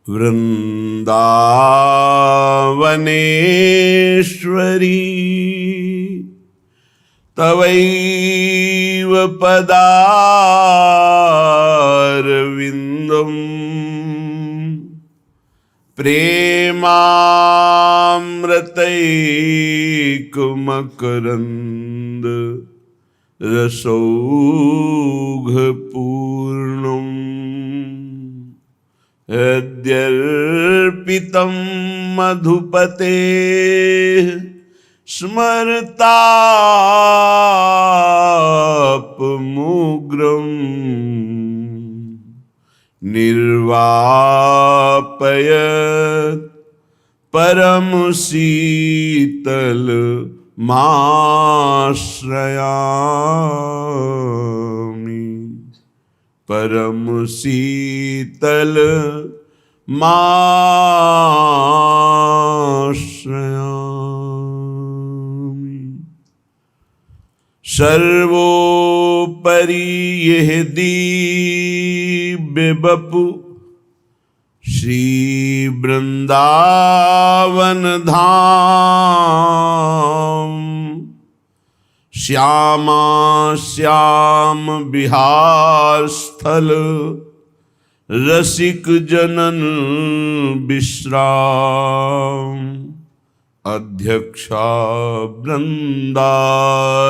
वृंदावनेश्वरी तवैव पदारविन्दं प्रेमामृतैकमकरन्द रसौघपूर्णम् यद्यर्पितं मधुपतेः स्मरतापमुग्रं निर्वापयत् परमशीतलमाश्रयामि परमशीतलमाश्रयामि। सर्वोपरि यह दिव्य बपु श्री वृंदावन धाम, श्यामा श्याम विहार स्थल, रसिक जनन विश्राम, अध्यक्षा वृंदा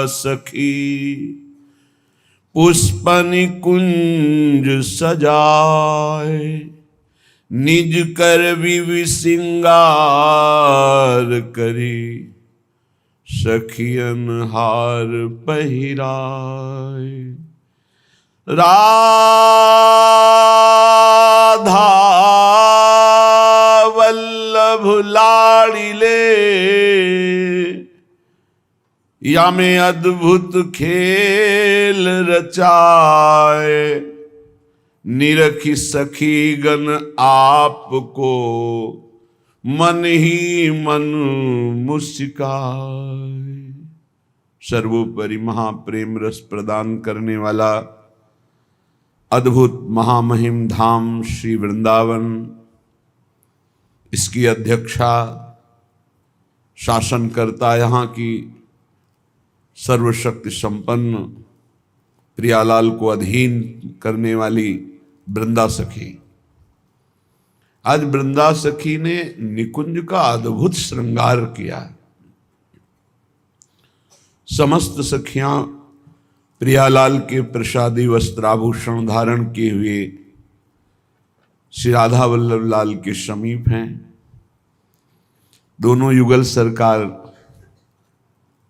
सखी, पुष्पनिकुंज सजाए, निज कर विविसिंगार करी, सखियन हार पहिराए। राधा वल्लभ लाड़िले, या में अद्भुत खेल रचाए, निरखी सखी गण आपको, मन ही मन मुस्काए। सर्वोपरि महाप्रेम रस प्रदान करने वाला अद्भुत महामहिम धाम श्री वृंदावन, इसकी अध्यक्षा शासन करता यहाँ की सर्वशक्ति संपन्न प्रियालाल को अधीन करने वाली वृंदा सखी। आज वृंदा सखी ने निकुंज का अद्भुत श्रृंगार किया। समस्त सखियां प्रियालाल के प्रसादी वस्त्राभूषण धारण किए हुए श्री राधा वल्लभ लाल के समीप हैं। दोनों युगल सरकार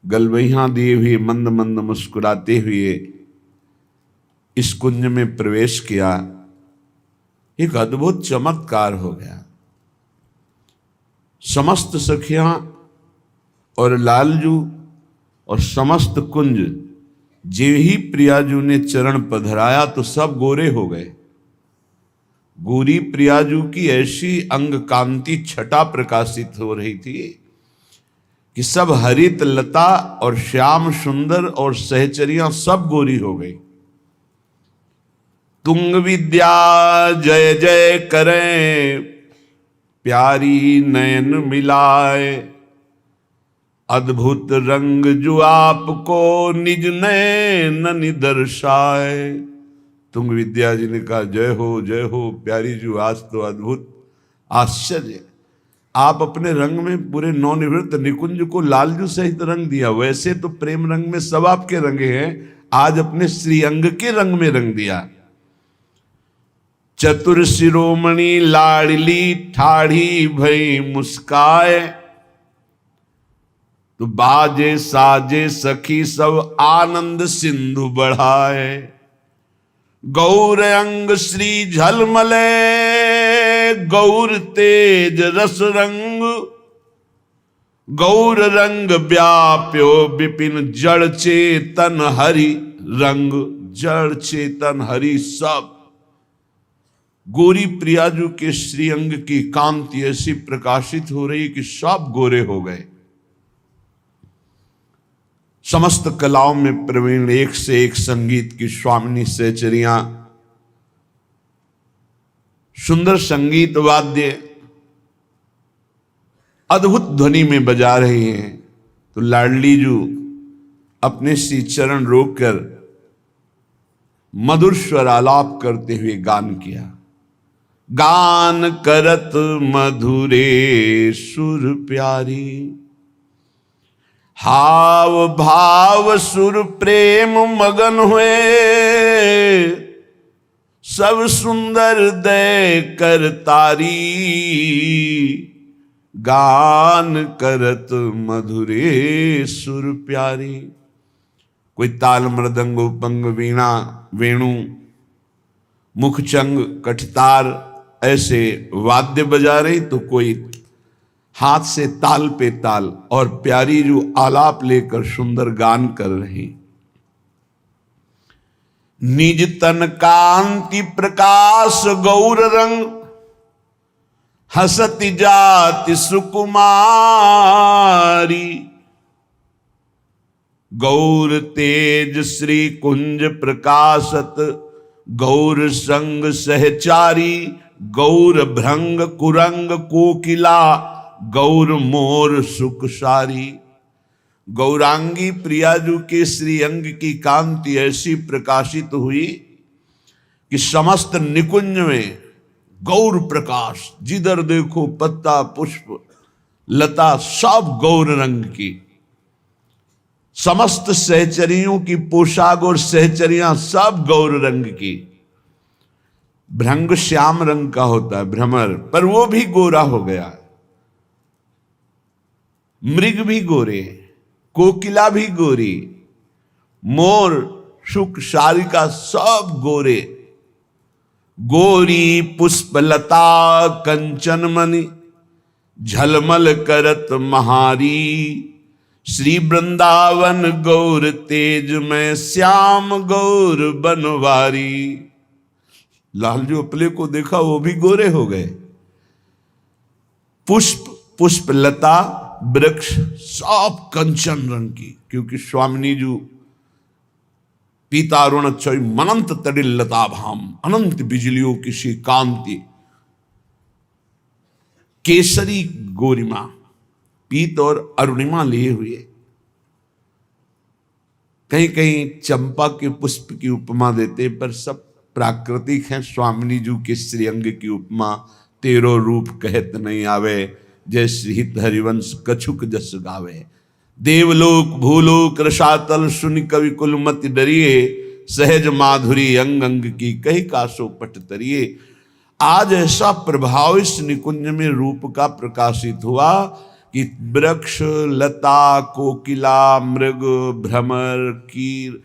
गलवैयां दिए हुए मंद मंद मुस्कुराते हुए इस कुंज में प्रवेश किया। एक अद्भुत चमत्कार हो गया। समस्त सखियां और लालजू और समस्त कुंज जे ही प्रियाजू ने चरण पधराया तो सब गोरे हो गए। गोरी प्रियाजू की ऐसी अंग कांति छटा प्रकाशित हो रही थी कि सब हरित लता और श्याम सुंदर और सहचरियां सब गोरी हो गई। तुंग विद्या जय जय करें, प्यारी नयन मिलाए, अद्भुत रंग जो आपको निज नयन निदर्शाए। तुंग विद्या जी ने कहा जय हो प्यारी जो, आज तो अद्भुत आश्चर्य। आप अपने रंग में पूरे नवनिवृत्त निकुंज को लालजू सहित रंग दिया। वैसे तो प्रेम रंग में सब आपके रंगे हैं, आज अपने श्रीअंग के रंग में रंग दिया। चतुर शिरोमणि लाडली ठाढ़ी भई मुस्काए, तो बाजे साजे सखी सब आनंद सिंधु बढ़ाए। गौर अंग श्री झलमले, गौर तेज रस रंग, गौर रंग व्याप्यो विपिन, जड़ चेतन हरि रंग, जड़ चेतन हरि सब। गोरी प्रियाजू के श्रीअंग की कांति ऐसी प्रकाशित हो रही कि सब गोरे हो गए। समस्त कलाओं में प्रवीण, एक से एक संगीत की स्वामिनी सहचरियां सुंदर संगीत वाद्य अद्भुत ध्वनि में बजा रहे हैं। तो लाडली जू अपने श्री चरण रोककर मधुर स्वर आलाप करते हुए गान किया। गान करत मधुरे सुर प्यारी, हाव भाव सुर प्रेम मगन हुए, सब सुंदर दय कर तारी, गान करत मधुरे सुर प्यारी। कोई ताल मृदंग उपंग वीणा वेणु मुखचंग कठतार ऐसे वाद्य बजा रही, तो कोई हाथ से ताल पे ताल और प्यारी जो आलाप लेकर सुंदर गान कर रही। निज तन कांति प्रकाश गौर रंग, हसति जाति सुकुमारी, गौर तेज श्री कुंज प्रकाशत, गौर संग सहचारी, गौर भ्रंग कुरंग कोकिला, गौर मोर सुख सारी। गौरांगी प्रियाजू के श्री अंग की कांति ऐसी प्रकाशित हुई कि समस्त निकुंज में गौर प्रकाश, जिधर देखो पत्ता पुष्प लता सब गौर रंग की। समस्त सहचरियों की पोशाक और सहचरियां सब गौर रंग की। भ्रंग श्याम रंग का होता है भ्रमर, पर वो भी गोरा हो गया। मृग भी गोरे, कोकिला भी गोरी, मोर शुक शारिका सब गोरे। गोरी पुष्पलता कंचन मणि, झलमल करत महारी, श्री वृंदावन गौर तेज में श्याम गौर बनवारी। लालजू अपने को देखा वो भी गोरे हो गए। पुष्प पुष्पलता वृक्ष सब कंचन रंग की, क्योंकि स्वामिनी जू पीतारुण चय मनंत तड़िल लता भाम, अनंत बिजलियों की सी कांति। केसरी गोरिमा, पीत और अरुणिमा लिए हुए। कहीं कहीं चंपा के पुष्प की उपमा देते, पर सब प्राकृतिक हैं। स्वामिनी जू के श्रीअंग की उपमा तेरो रूप कहत नहीं आवे, जय श्रीहित हरिवंश कछुक जस गावे। देवलोक भूलोक रसातल सुनि कवि कुल मत डरिए, सहज माधुरी अंग अंग की कही कासो पट तरिए। आज ऐसा प्रभाव इस निकुंज में रूप का प्रकाशित हुआ कि वृक्ष लता कोकिला मृग भ्रमर कीर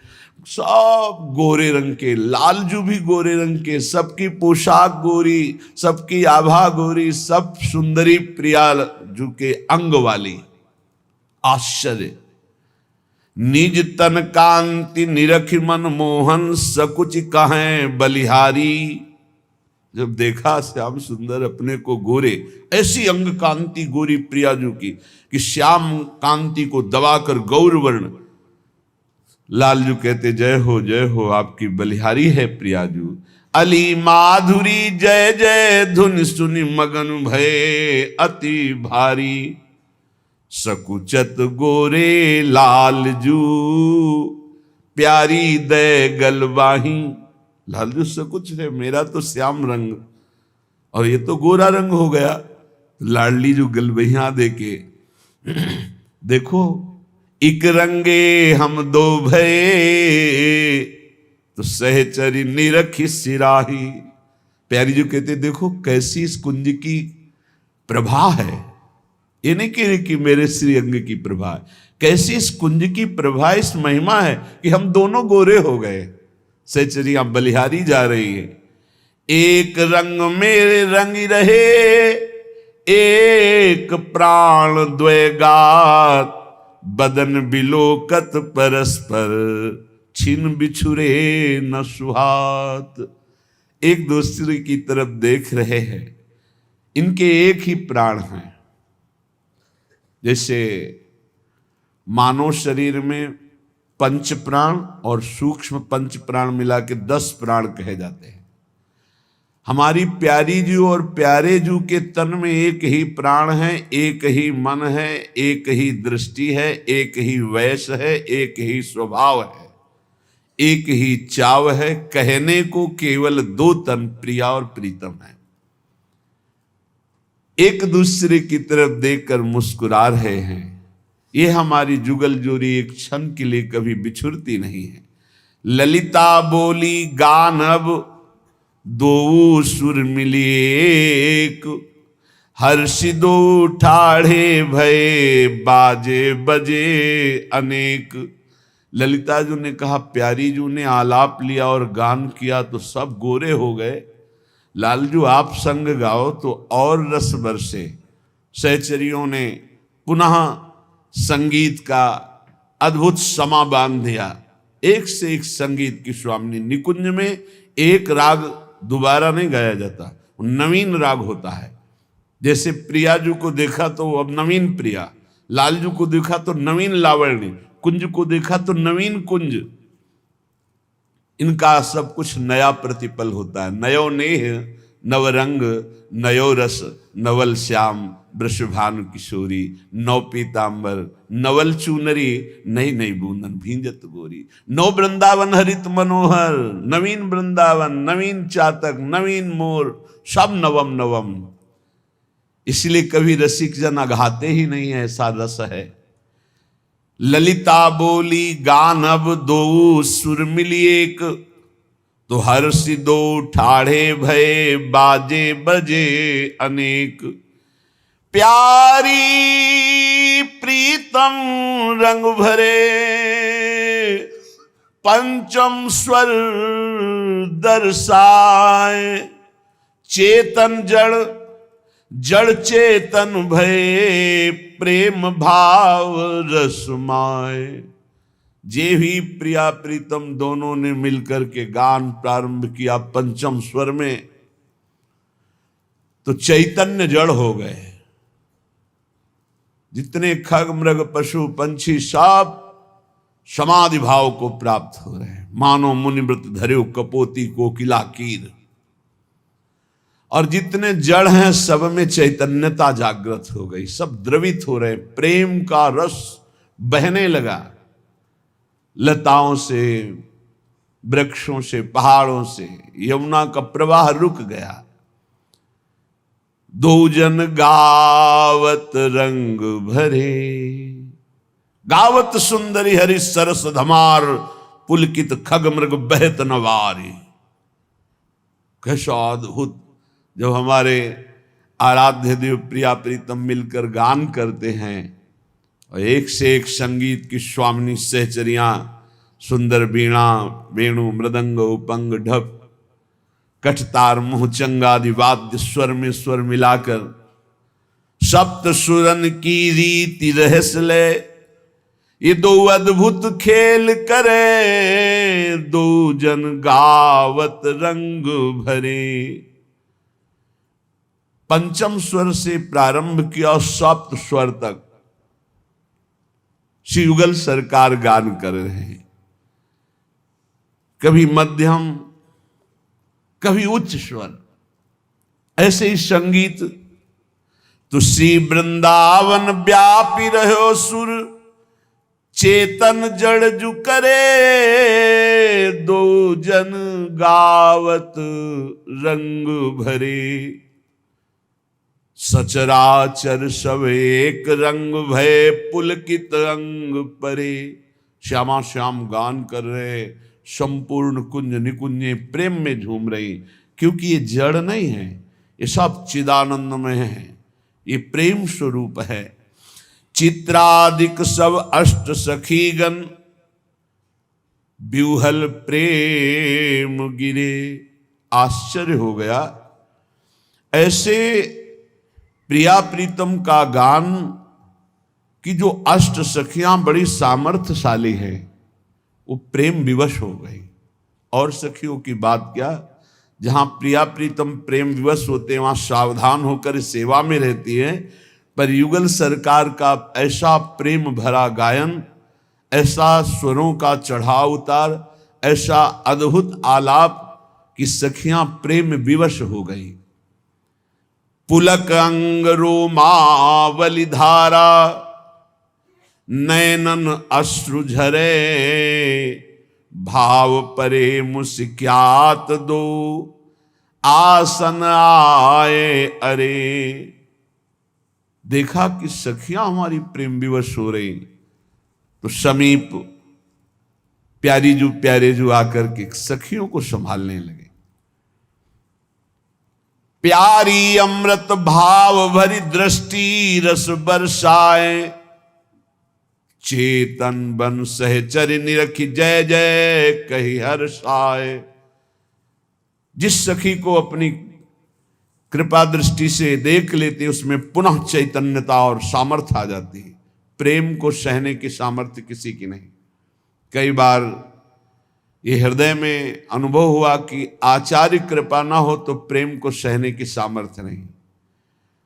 सब गोरे रंग के, लालजू भी गोरे रंग के, सबकी पोशाक गोरी, सबकी आभा गोरी, सब सुंदरी प्रियाजू के अंग वाली। आश्चर्य। निज तन कांति निरखि मन मोहन, सकुच कहें बलिहारी। जब देखा श्याम सुंदर अपने को गोरे, ऐसी अंग कांति गोरी प्रियाजू की कि श्याम कांति को दबाकर गौर वर्ण। लालजू कहते जय हो आपकी बलिहारी है प्रियाजू। अली माधुरी जय जय धुन सुनि मगन भय अति भारी, सकुचत गोरे लालजू प्यारी दय गलबाही। लालजू सकुच है, मेरा तो श्याम रंग और ये तो गोरा रंग हो गया। लाडली जो गलबहिया देके देखो इक रंगे हम दो भये, तो सहचरी निरखी सिराही। प्यारी जो कहते देखो कैसी इस कुंज की प्रभा है, ये नहीं कह रही कि मेरे श्री अंग की प्रभा है, कैसी इस कुंज की प्रभा, इस महिमा है कि हम दोनों गोरे हो गए। सहचरियां बलिहारी जा रही है। एक रंग मेरे रंग रहे, एक प्राण द्वैगात, बदन बिलोकत परस्पर, छिन बिछुरे न सुहात। एक दूसरे की तरफ देख रहे हैं, इनके एक ही प्राण हैं। जैसे मानव शरीर में पंच प्राण और सूक्ष्म पंच प्राण मिला के 10 प्राण कहे जाते हैं। हमारी प्यारी जू और प्यारे जू के तन में एक ही प्राण है, एक ही मन है, एक ही दृष्टि है, एक ही वैश है, एक ही स्वभाव है, एक ही चाव है। कहने को केवल दो तन प्रिया और प्रीतम है। एक दूसरे की तरफ देखकर मुस्कुरा रहे हैं। ये हमारी जुगल जोड़ी एक क्षण के लिए कभी बिछुड़ती नहीं है। ललिता बोली गान अब दो सुर मिली एक, हर्षि दो ठाढ़े भये बाजे बजे अनेक। ललिता जी ने कहा, प्यारी जू ने आलाप लिया और गान किया तो सब गोरे हो गए। लालजू आप संग गाओ तो और रस बरसे। सहचरियों ने पुनः संगीत का अद्भुत समा बांध दिया। एक से एक संगीत की स्वामिनी। निकुंज में एक राग दोबारा नहीं गाया जाता, नवीन राग होता है। जैसे प्रियाजू को देखा तो अब नवीन प्रिया, लालजू को देखा तो नवीन लावण्य, कुंज को देखा तो नवीन कुंज। इनका सब कुछ नया प्रतिपल होता है। नयो नेह नवरंग नयो रस नवल श्याम वृषभानु किशोरी, नौ पीतांबर नवल चूनरी, नई नई बूंदन भींजत गोरी। नौ वृंदावन हरित मनोहर, नवीन वृंदावन, नवीन चातक, नवीन मोर, सब नवम नवम। इसलिए कभी रसिक जन अघाते ही नहीं है, ऐसा रस है। ललिता बोली गान अब दो सुर मिली एक, तो हर्षि दो ठाढ़े भये बाजे बजे अनेक। प्यारी प्रीतम रंग भरे पंचम स्वर दर्शाए, चेतन जड़ जड़ चेतन भये प्रेम भाव रसमाए। जे ही प्रिया प्रीतम दोनों ने मिलकर के गान प्रारंभ किया पंचम स्वर में, तो चैतन्य जड़ हो गए। जितने खग मृग पशु पंछी सब समाधि भाव को प्राप्त हो रहे हैं। मानो मुनिव्रत धर्यो कपोती कोकिला कीर। और जितने जड़ हैं सब में चैतन्यता जागृत हो गई, सब द्रवित हो रहे। प्रेम का रस बहने लगा। लताओं से, वृक्षों से, पहाड़ों से यमुना का प्रवाह रुक गया। दो जन गावत रंग भरे, गावत सुंदरी हरि सरस धमार, पुलकित खग मृग बहत नवारी। कैसा अद्भुत! जब हमारे आराध्य देव प्रिया प्रीतम मिलकर गान करते हैं और एक से एक संगीत की स्वामिनी सहचरियां, सुंदर वीणा वेणु मृदंग उपंग ढप कठतार मुह चंगादि वाद्य स्वर में स्वर मिलाकर सप्त सुरन की रीति रहस्य ले, ये दो अद्भुत खेल करे, दो जन गावत रंग भरे। पंचम स्वर से प्रारंभ किया सप्त स्वर तक श्री युगल सरकार गान कर रहे हैं। कभी मध्यम, कभी उच्च स्वर, ऐसे ही संगीत। तो श्री वृंदावन व्यापी रहो सुर, चेतन जड़ जु करे, दो जन गावत रंग भरे। सचराचर सब एक रंग भय पुलकित अंग परे। श्यामा श्याम गान कर रहे, संपूर्ण कुंज निकुंजे प्रेम में झूम रही। क्योंकि ये जड़ नहीं है, ये सब चिदानंद में है, ये प्रेम स्वरूप है। चित्रादिक सब अष्ट सखीगण, व्यूहल प्रेम गिरे। आश्चर्य हो गया, ऐसे प्रिया प्रीतम का गान कि जो अष्ट सखियां बड़ी सामर्थ्यशाली हैं, वो प्रेम विवश हो गई। और सखियों की बात क्या, जहां प्रिया प्रीतम प्रेम विवश होते हैं वहां सावधान होकर सेवा में रहती है। पर युगल सरकार का ऐसा प्रेम भरा गायन, ऐसा स्वरों का चढ़ाव उतार, ऐसा अद्भुत आलाप कि सखियां प्रेम विवश हो गई। पुलक अंग रोमावली धारा, नैनन अश्रु झरे, भाव परे मुस्क्यात दो, आसन आए अरे। देखा कि सखियां हमारी प्रेम विवश हो रही, तो समीप प्यारे जू आकर के सखियों को संभालने लगे। प्यारी अमृत भाव भरी दृष्टि रस बरसाए, चेतन बन सहचर निरखी जय जय कही हर्षाए। जिस सखी को अपनी कृपा दृष्टि से देख लेते उसमें पुनः चैतन्यता और सामर्थ्य आ जाती है। प्रेम को सहने की सामर्थ्य किसी की नहीं। कई बार ये हृदय में अनुभव हुआ कि आचार्य कृपा ना हो तो प्रेम को सहने की सामर्थ्य नहीं।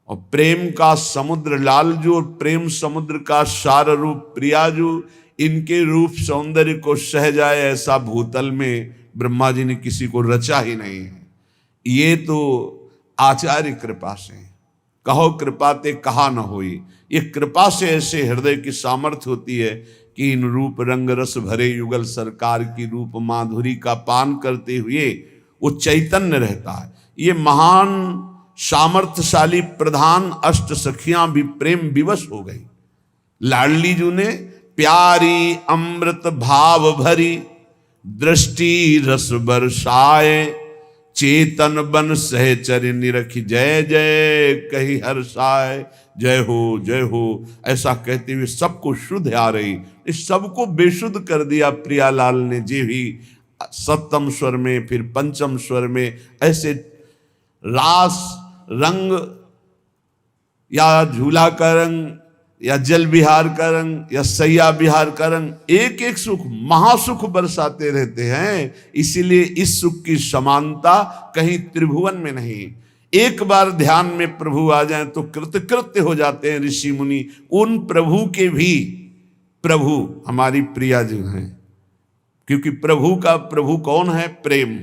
और प्रेम का समुद्र लालजू और प्रेम समुद्र का सार रूप प्रियाजू, इनके रूप सौंदर्य को सह जाए ऐसा भूतल में ब्रह्मा जी ने किसी को रचा ही नहीं है। ये तो आचार्य कृपा से, कहो कृपा ते कहा न होई। ये कृपा से ऐसे हृदय की सामर्थ्य होती है कि इन रूप रंग रस भरे युगल सरकार की रूप माधुरी का पान करते हुए वो चैतन्य रहता है। ये महान सामर्थ्यशाली प्रधान अष्ट सखियां भी प्रेम विवश हो गई। लाडली जू ने प्यारी अमृत भाव भरी दृष्टि रस बरसाए, चेतन बन सहचर निरखी जय जय कही हर्षाए। जय हो ऐसा कहते हुए सबको शुद्ध आ रही, इस सबको बेशुद्ध कर दिया प्रियालाल ने जी भी। सप्तम स्वर में फिर पंचम स्वर में ऐसे रास रंग या झूला का रंग या जल विहार का रंग या सैया विहार का रंग, एक एक सुख महासुख बरसाते रहते हैं। इसीलिए इस सुख की समानता कहीं त्रिभुवन में नहीं। एक बार ध्यान में प्रभु आ जाएं तो कृतकृत्य हो जाते हैं ऋषि मुनि। उन प्रभु के भी प्रभु हमारी प्रिया जी हैं, क्योंकि प्रभु का प्रभु कौन है? प्रेम,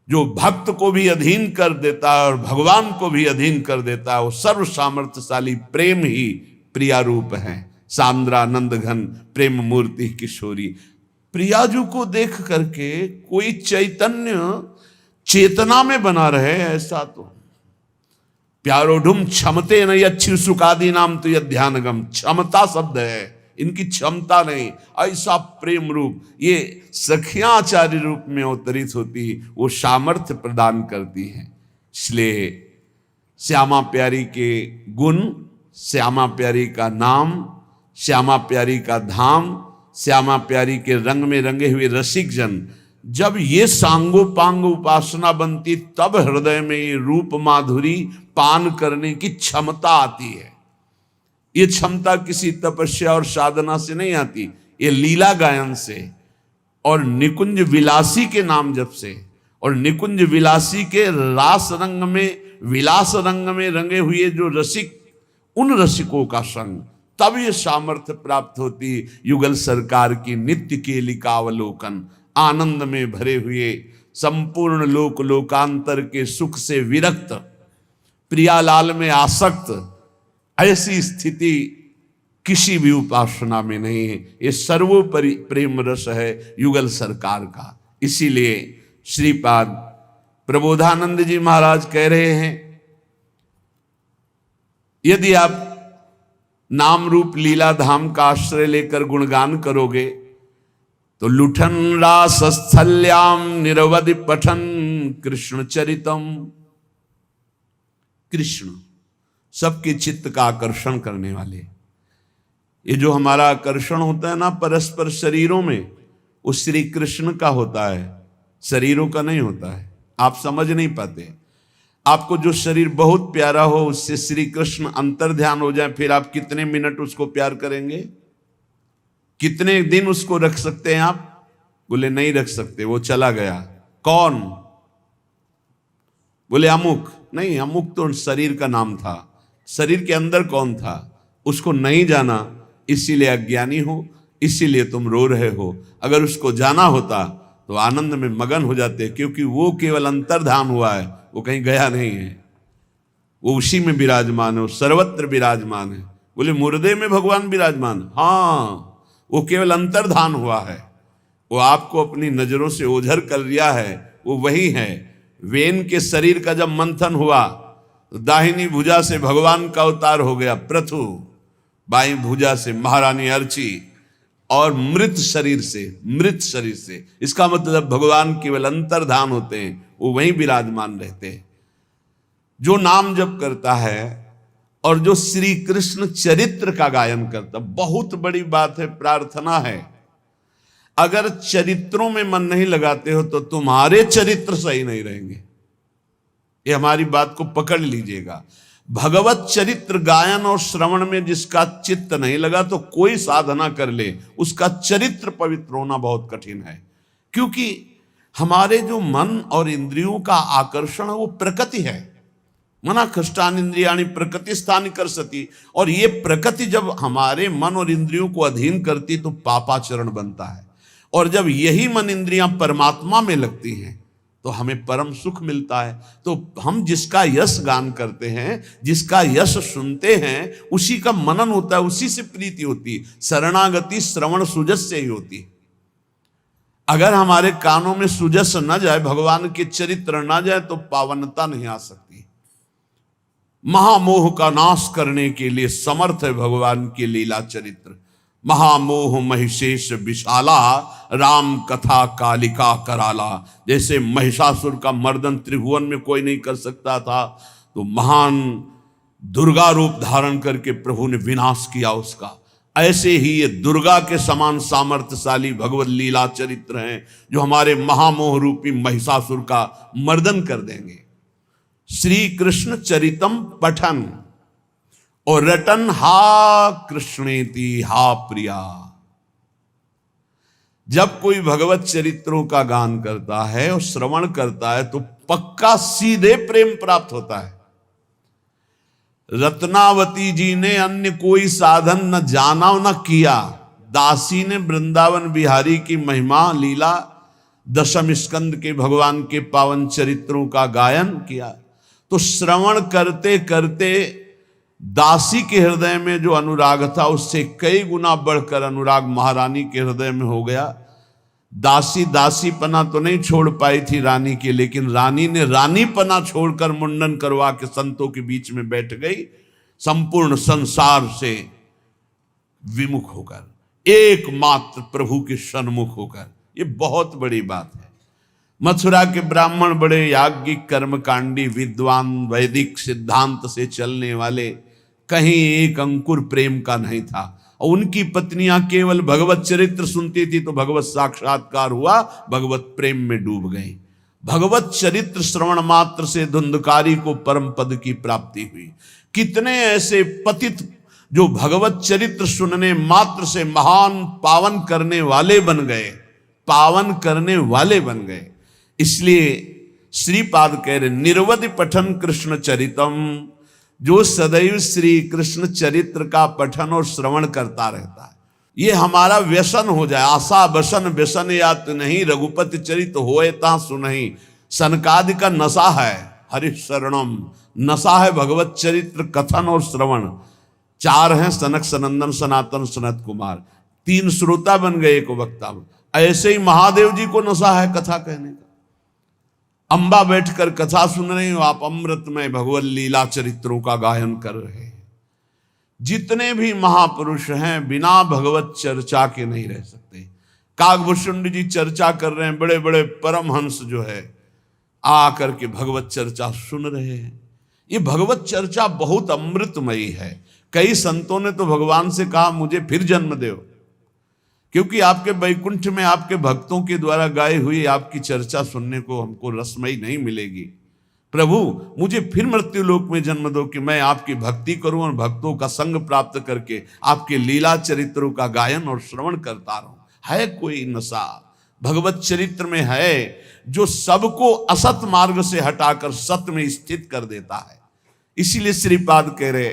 जो भक्त को भी अधीन कर देता है और भगवान को भी अधीन कर देता है। वो सर्व सामर्थ्यशाली प्रेम ही प्रिया रूप है। सांद्रानंद घन प्रेम मूर्ति किशोरी। प्रियाजू को देख करके कोई चैतन्य चेतना में बना रहे ऐसा तो प्यारोढुम क्षमते नहीं अच्छी सुखादि नाम तो यह ध्यानगम। क्षमता शब्द है, इनकी क्षमता नहीं। ऐसा प्रेम रूप ये सखियां आचार्य रूप में अवतरित होती, वो सामर्थ्य प्रदान करती हैं। इसलिए श्यामा प्यारी के गुण, श्यामा प्यारी का नाम, श्यामा प्यारी का धाम, श्यामा प्यारी के रंग में रंगे हुए रसिक जन, जब ये सांगोपांग उपासना बनती तब हृदय में ये रूप माधुरी पान करने की क्षमता आती है। ये क्षमता किसी तपस्या और साधना से नहीं आती, ये लीला गायन से और निकुंज विलासी के नाम जप से और निकुंज विलासी के रास रंग में विलास रंग में रंगे हुए जो रसिक, उन रसिकों का संग, तब ये सामर्थ्य प्राप्त होती। युगल सरकार की नित्य केलिकावलोकन, आनंद में भरे हुए संपूर्ण लोक लोकांतर के सुख से विरक्त, प्रियालाल में आसक्त, ऐसी स्थिति किसी भी उपासना में नहीं है। ये सर्वोपरि प्रेम रस है युगल सरकार का। इसीलिए श्रीपाद प्रबोधानंद जी महाराज कह रहे हैं, यदि आप नाम रूप लीला धाम का आश्रय लेकर गुणगान करोगे तो लुठन रास स्थल्याम निरवधि पठन कृष्ण चरितम। कृष्ण सबके चित्त का आकर्षण करने वाले, ये जो हमारा आकर्षण होता है ना परस्पर शरीरों में, वो श्री कृष्ण का होता है, शरीरों का नहीं होता है। आप समझ नहीं पाते। आपको जो शरीर बहुत प्यारा हो उससे श्री कृष्ण अंतर ध्यान हो जाए, फिर आप कितने मिनट उसको प्यार करेंगे? कितने दिन उसको रख सकते हैं आप? बोले नहीं रख सकते, वो चला गया। कौन? बोले अमुक। नहीं, अमुक तो शरीर का नाम था, शरीर के अंदर कौन था उसको नहीं जाना, इसीलिए अज्ञानी हो, इसीलिए तुम रो रहे हो। अगर उसको जाना होता तो आनंद में मगन हो जाते हैं, क्योंकि वो केवल अंतर्धान हुआ है, वो कहीं गया नहीं है, वो उसी में विराजमान है, वो सर्वत्र विराजमान है। बोले मुर्दे में भगवान विराजमान, हाँ, वो केवल अंतर्धान हुआ है, वो आपको अपनी नजरों से ओझल कर लिया है, वो वही है। वेन के शरीर का जब मंथन हुआ तो दाहिनी भुजा से भगवान का अवतार हो गया पृथु, बाईं भुजा से महारानी अर्ची, और मृत शरीर से, इसका मतलब भगवान केवल अंतर्धान होते हैं, वो वहीं विराजमान रहते हैं। जो नाम जप करता है और जो श्री कृष्ण चरित्र का गायन करता, बहुत बड़ी बात है, प्रार्थना है, अगर चरित्रों में मन नहीं लगाते हो तो तुम्हारे चरित्र सही नहीं रहेंगे। ये हमारी बात को पकड़ लीजिएगा। भगवत चरित्र गायन और श्रवण में जिसका चित्त नहीं लगा तो कोई साधना कर ले, उसका चरित्र पवित्र होना बहुत कठिन है। क्योंकि हमारे जो मन और इंद्रियों का आकर्षण है वो प्रकृति है। मना कष्टान इंद्रियाणि प्रकृति स्थान कर सती, और ये प्रकृति जब हमारे मन और इंद्रियों को अधीन करती तो पापाचरण बनता है। और जब यही मन इंद्रियां परमात्मा में लगती हैं तो हमें परम सुख मिलता है। तो हम जिसका यश गान करते हैं, जिसका यश सुनते हैं, उसी का मनन होता है, उसी से प्रीति होती है। शरणागति श्रवण सुजस से ही होती है। अगर हमारे कानों में सुजस न जाए, भगवान के चरित्र न जाए, तो पावनता नहीं आ सकती। महामोह का नाश करने के लिए समर्थ है भगवान के लीला चरित्र। महामोह महिषेश विशाला, राम कथा कालिका कराला। जैसे महिषासुर का मर्दन त्रिभुवन में कोई नहीं कर सकता था, तो महान दुर्गा रूप धारण करके प्रभु ने विनाश किया उसका। ऐसे ही ये दुर्गा के समान सामर्थ्यशाली भगवत लीला चरित्र हैं, जो हमारे महामोह रूपी महिषासुर का मर्दन कर देंगे। श्री कृष्ण चरितम पठन और रटन हा कृष्णेति हा प्रिया। जब कोई भगवत चरित्रों का गान करता है और श्रवण करता है तो पक्का सीधे प्रेम प्राप्त होता है। रत्नावती जी ने अन्य कोई साधन न जाना न किया। दासी ने वृंदावन बिहारी की महिमा लीला, दशम स्कंद के भगवान के पावन चरित्रों का गायन किया। तो श्रवण करते करते दासी के हृदय में जो अनुराग था उससे कई गुना बढ़कर अनुराग महारानी के हृदय में हो गया। दासी पना तो नहीं छोड़ पाई थी रानी के, लेकिन रानी ने रानी पना छोड़कर मुंडन करवा के संतों के बीच में बैठ गई, संपूर्ण संसार से विमुख होकर, एकमात्र प्रभु के सन्मुख होकर। ये बहुत बड़ी बात है। मथुरा के ब्राह्मण बड़े याज्ञिक कर्मकांडी विद्वान, वैदिक सिद्धांत से चलने वाले, कहीं एक अंकुर प्रेम का नहीं था। और उनकी पत्नियां केवल भगवत चरित्र सुनती थी तो भगवत साक्षात्कार हुआ, भगवत प्रेम में डूब गई। भगवत चरित्र श्रवण मात्र से धुंधकारी को परम पद की प्राप्ति हुई। कितने ऐसे पतित जो भगवत चरित्र सुनने मात्र से महान पावन करने वाले बन गए, पावन करने वाले बन गए। इसलिए श्रीपाद कह रहे निर्वधि पठन कृष्ण चरितम, जो सदैव श्री कृष्ण चरित्र का पठन और श्रवण करता रहता है। ये हमारा व्यसन हो जाए। आशा बसन व्यसन यात नहीं, रघुपति चरित होए ता सुनहि। सनकादि का नशा है हरि शरणम, नशा है भगवत चरित्र कथन और श्रवण। चार हैं सनक सनंदन सनातन सनत कुमार, तीन श्रोता बन गए एक वक्ता। ऐसे ही महादेव जी को नशा है कथा कहने का। अंबा बैठकर कथा सुन रहे हो आप, अमृतमय भगवत लीला चरित्रों का गायन कर रहे हैं। जितने भी महापुरुष हैं बिना भगवत चर्चा के नहीं रह सकते। काकभूषुंड जी चर्चा कर रहे हैं, बड़े बड़े परमहंस जो है आकर के भगवत चर्चा सुन रहे हैं। ये भगवत चर्चा बहुत अमृतमयी है। कई संतों ने तो भगवान से कहा मुझे फिर जन्म दो, क्योंकि आपके वैकुंठ में आपके भक्तों के द्वारा गाई हुई आपकी चर्चा सुनने को हमको रसमयी नहीं मिलेगी। प्रभु मुझे फिर मृत्यु लोक में जन्म दो कि मैं आपकी भक्ति करूं और भक्तों का संग प्राप्त करके आपके लीला चरित्रों का गायन और श्रवण करता रहूं। है कोई नशा भगवत चरित्र में है जो सबको असत मार्ग से हटाकर सत्य में स्थित कर देता है। इसीलिए श्रीपाद कह रहे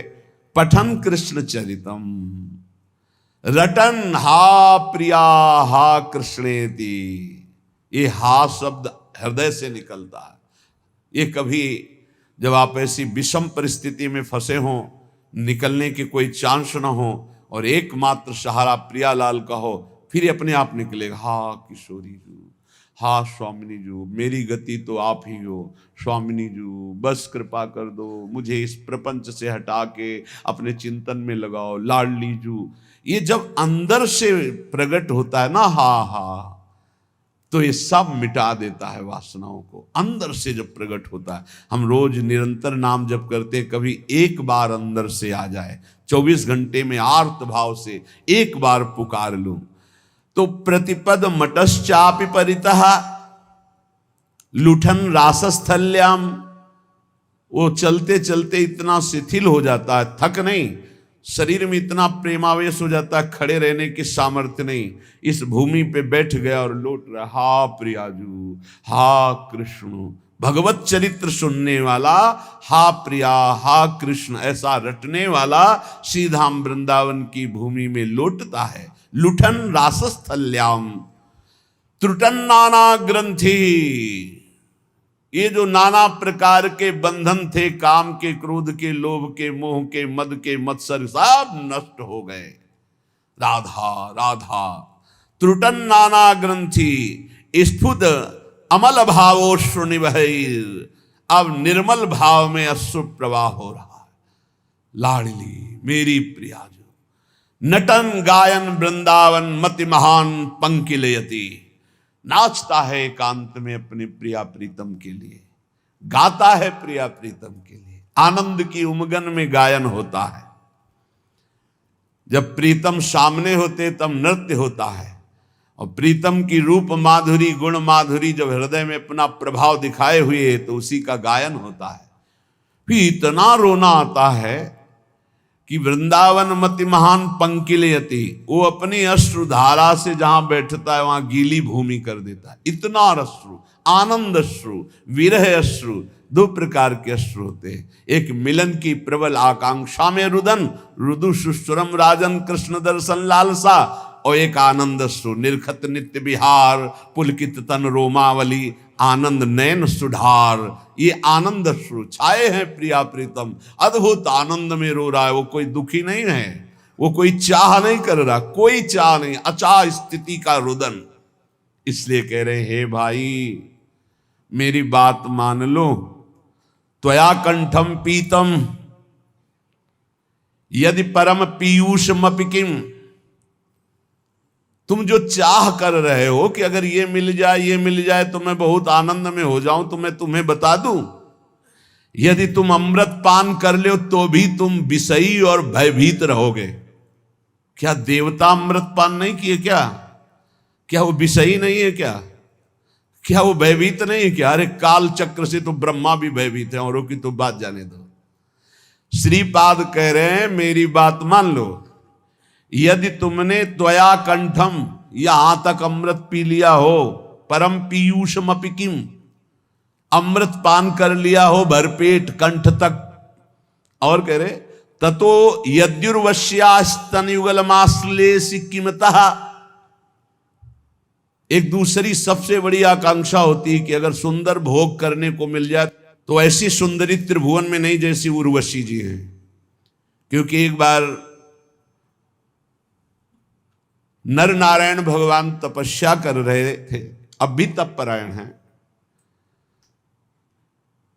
पठन कृष्ण चरितम रटन हा प्रिया हा कृष्णेति। ये हा शब्द हृदय से निकलता है। ये कभी जब आप ऐसी विषम परिस्थिति में फंसे हों, निकलने के कोई चांस ना हो और एकमात्र सहारा प्रियालाल का हो, फिर अपने आप निकलेगा, हा किशोरी जू, हा स्वामिनी जू, मेरी गति तो आप ही हो, स्वामिनी जू बस कृपा कर दो, मुझे इस प्रपंच से हटा के अपने चिंतन में लगाओ, लाडली जू। ये जब अंदर से प्रकट होता है ना हा, तो ये सब मिटा देता है वासनाओं को। अंदर से जब प्रकट होता है, हम रोज निरंतर नाम जप करते, कभी एक बार अंदर से आ जाए, 24 घंटे में आर्त भाव से एक बार पुकार लूं, तो प्रतिपद मटश्चापि परितः लुठन रासस्थल्याम, वो चलते चलते इतना शिथिल हो जाता है, थक नहीं, शरीर में इतना प्रेमावेश हो जाता है, खड़े रहने की सामर्थ्य नहीं, इस भूमि पे बैठ गया और लौट रहा, हा प्रियाजू, हा कृष्ण, भगवत चरित्र सुनने वाला, हा प्रिया, हा कृष्ण, ऐसा रटने वाला श्रीधाम वृंदावन की भूमि में लौटता है। लुठन रासस्थल्याम त्रुटन नाना ग्रंथि, ये जो नाना प्रकार के बंधन थे, काम के, क्रोध के, लोभ के, मोह के, मद के, मत्सर, सब नष्ट हो गए। राधा राधा त्रुटन नाना ग्रंथि स्फुट अमल भावोश्रु निवहैर, अब निर्मल भाव में अश्रु प्रवाह हो रहा है। लाडली मेरी प्रिया जो नटन गायन वृंदावन मति महान पंकिलयति, नाचता है एकांत में अपने प्रिया प्रीतम के लिए, गाता है प्रिया प्रीतम के लिए, आनंद की उमगन में गायन होता है। जब प्रीतम सामने होते तब नृत्य होता है, और प्रीतम की रूप माधुरी, गुण माधुरी जब हृदय में अपना प्रभाव दिखाए हुए तो उसी का गायन होता है। फिर इतना रोना आता है कि वृंदावन मति महान पंकिलयति, वो अपनी अश्रुधारा से जहां बैठता है वहां गीली भूमि कर देता है। इतना अश्रु, आनंद अश्रु, विरह अश्रु, दो प्रकार के अश्रु होते हैं। एक मिलन की प्रबल आकांक्षा में रुदन, रुदु सुश्रम राजन कृष्ण दर्शन लालसा, और एक आनंद अश्रु, निर्खत नित्य विहार पुलकित तन रोमावली, आनंद नयन सुधार। ये आनंद अश्रु छाए हैं प्रिया प्रीतम, अद्भुत आनंद में रो रहा है। वो कोई दुखी नहीं है, वो कोई चाह नहीं कर रहा, कोई चाह नहीं, अचाह स्थिति का रुदन। इसलिए कह रहे, हे भाई मेरी बात मान लो, त्वया कंठम पीतम यदि परम पीयूष मपिकिम, तुम जो चाह कर रहे हो कि अगर ये मिल जाए, ये मिल जाए तो मैं बहुत आनंद में हो जाऊं, तो मैं तुम्हें बता दूं, यदि तुम अमृत पान कर लो तो भी तुम विषयी और भयभीत रहोगे। क्या देवता अमृत पान नहीं किए क्या? क्या वो विषयी नहीं है क्या? क्या वो भयभीत नहीं है क्या? अरे काल चक्र से तो ब्रह्मा भी भयभीत है, औरों की तो बात जाने दो। श्रीपाद कह रहे हैं मेरी बात मान लो, यदि तुमने त्वया कंठम, यहां तक अमृत पी लिया हो, परम पीयूष मपिकिम, अमृत पान कर लिया हो भरपेट कंठ तक, और कह रहे ततो यद्युर्वश्यास्तन युगल माश्लेषि किमतः, एक दूसरी सबसे बड़ी आकांक्षा होती है कि अगर सुंदर भोग करने को मिल जाए तो ऐसी सुंदरी त्रिभुवन में नहीं जैसी उर्वशी जी हैं। क्योंकि एक बार नर नारायण भगवान तपस्या कर रहे थे, अब भी तपपरायण हैं,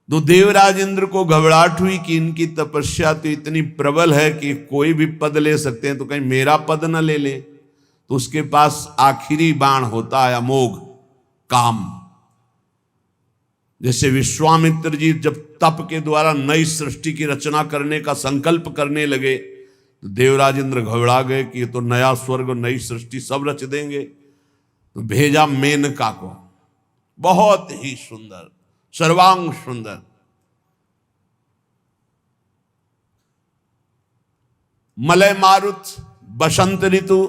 तो देवराज इंद्र को घबराहट हुई कि इनकी तपस्या तो इतनी प्रबल है कि कोई भी पद ले सकते हैं, तो कहीं मेरा पद न ले ले। तो उसके पास आखिरी बाण होता है अमोघ काम। जैसे विश्वामित्र जी जब तप के द्वारा नई सृष्टि की रचना करने का संकल्प करने लगे, तो देवराज इंद्र घबरा गए कि ये तो नया स्वर्ग, नई सृष्टि सब रच देंगे। तो भेजा मेनका को, बहुत ही सुंदर, सर्वांग सुंदर, मलय मारुत, बसंत ऋतु,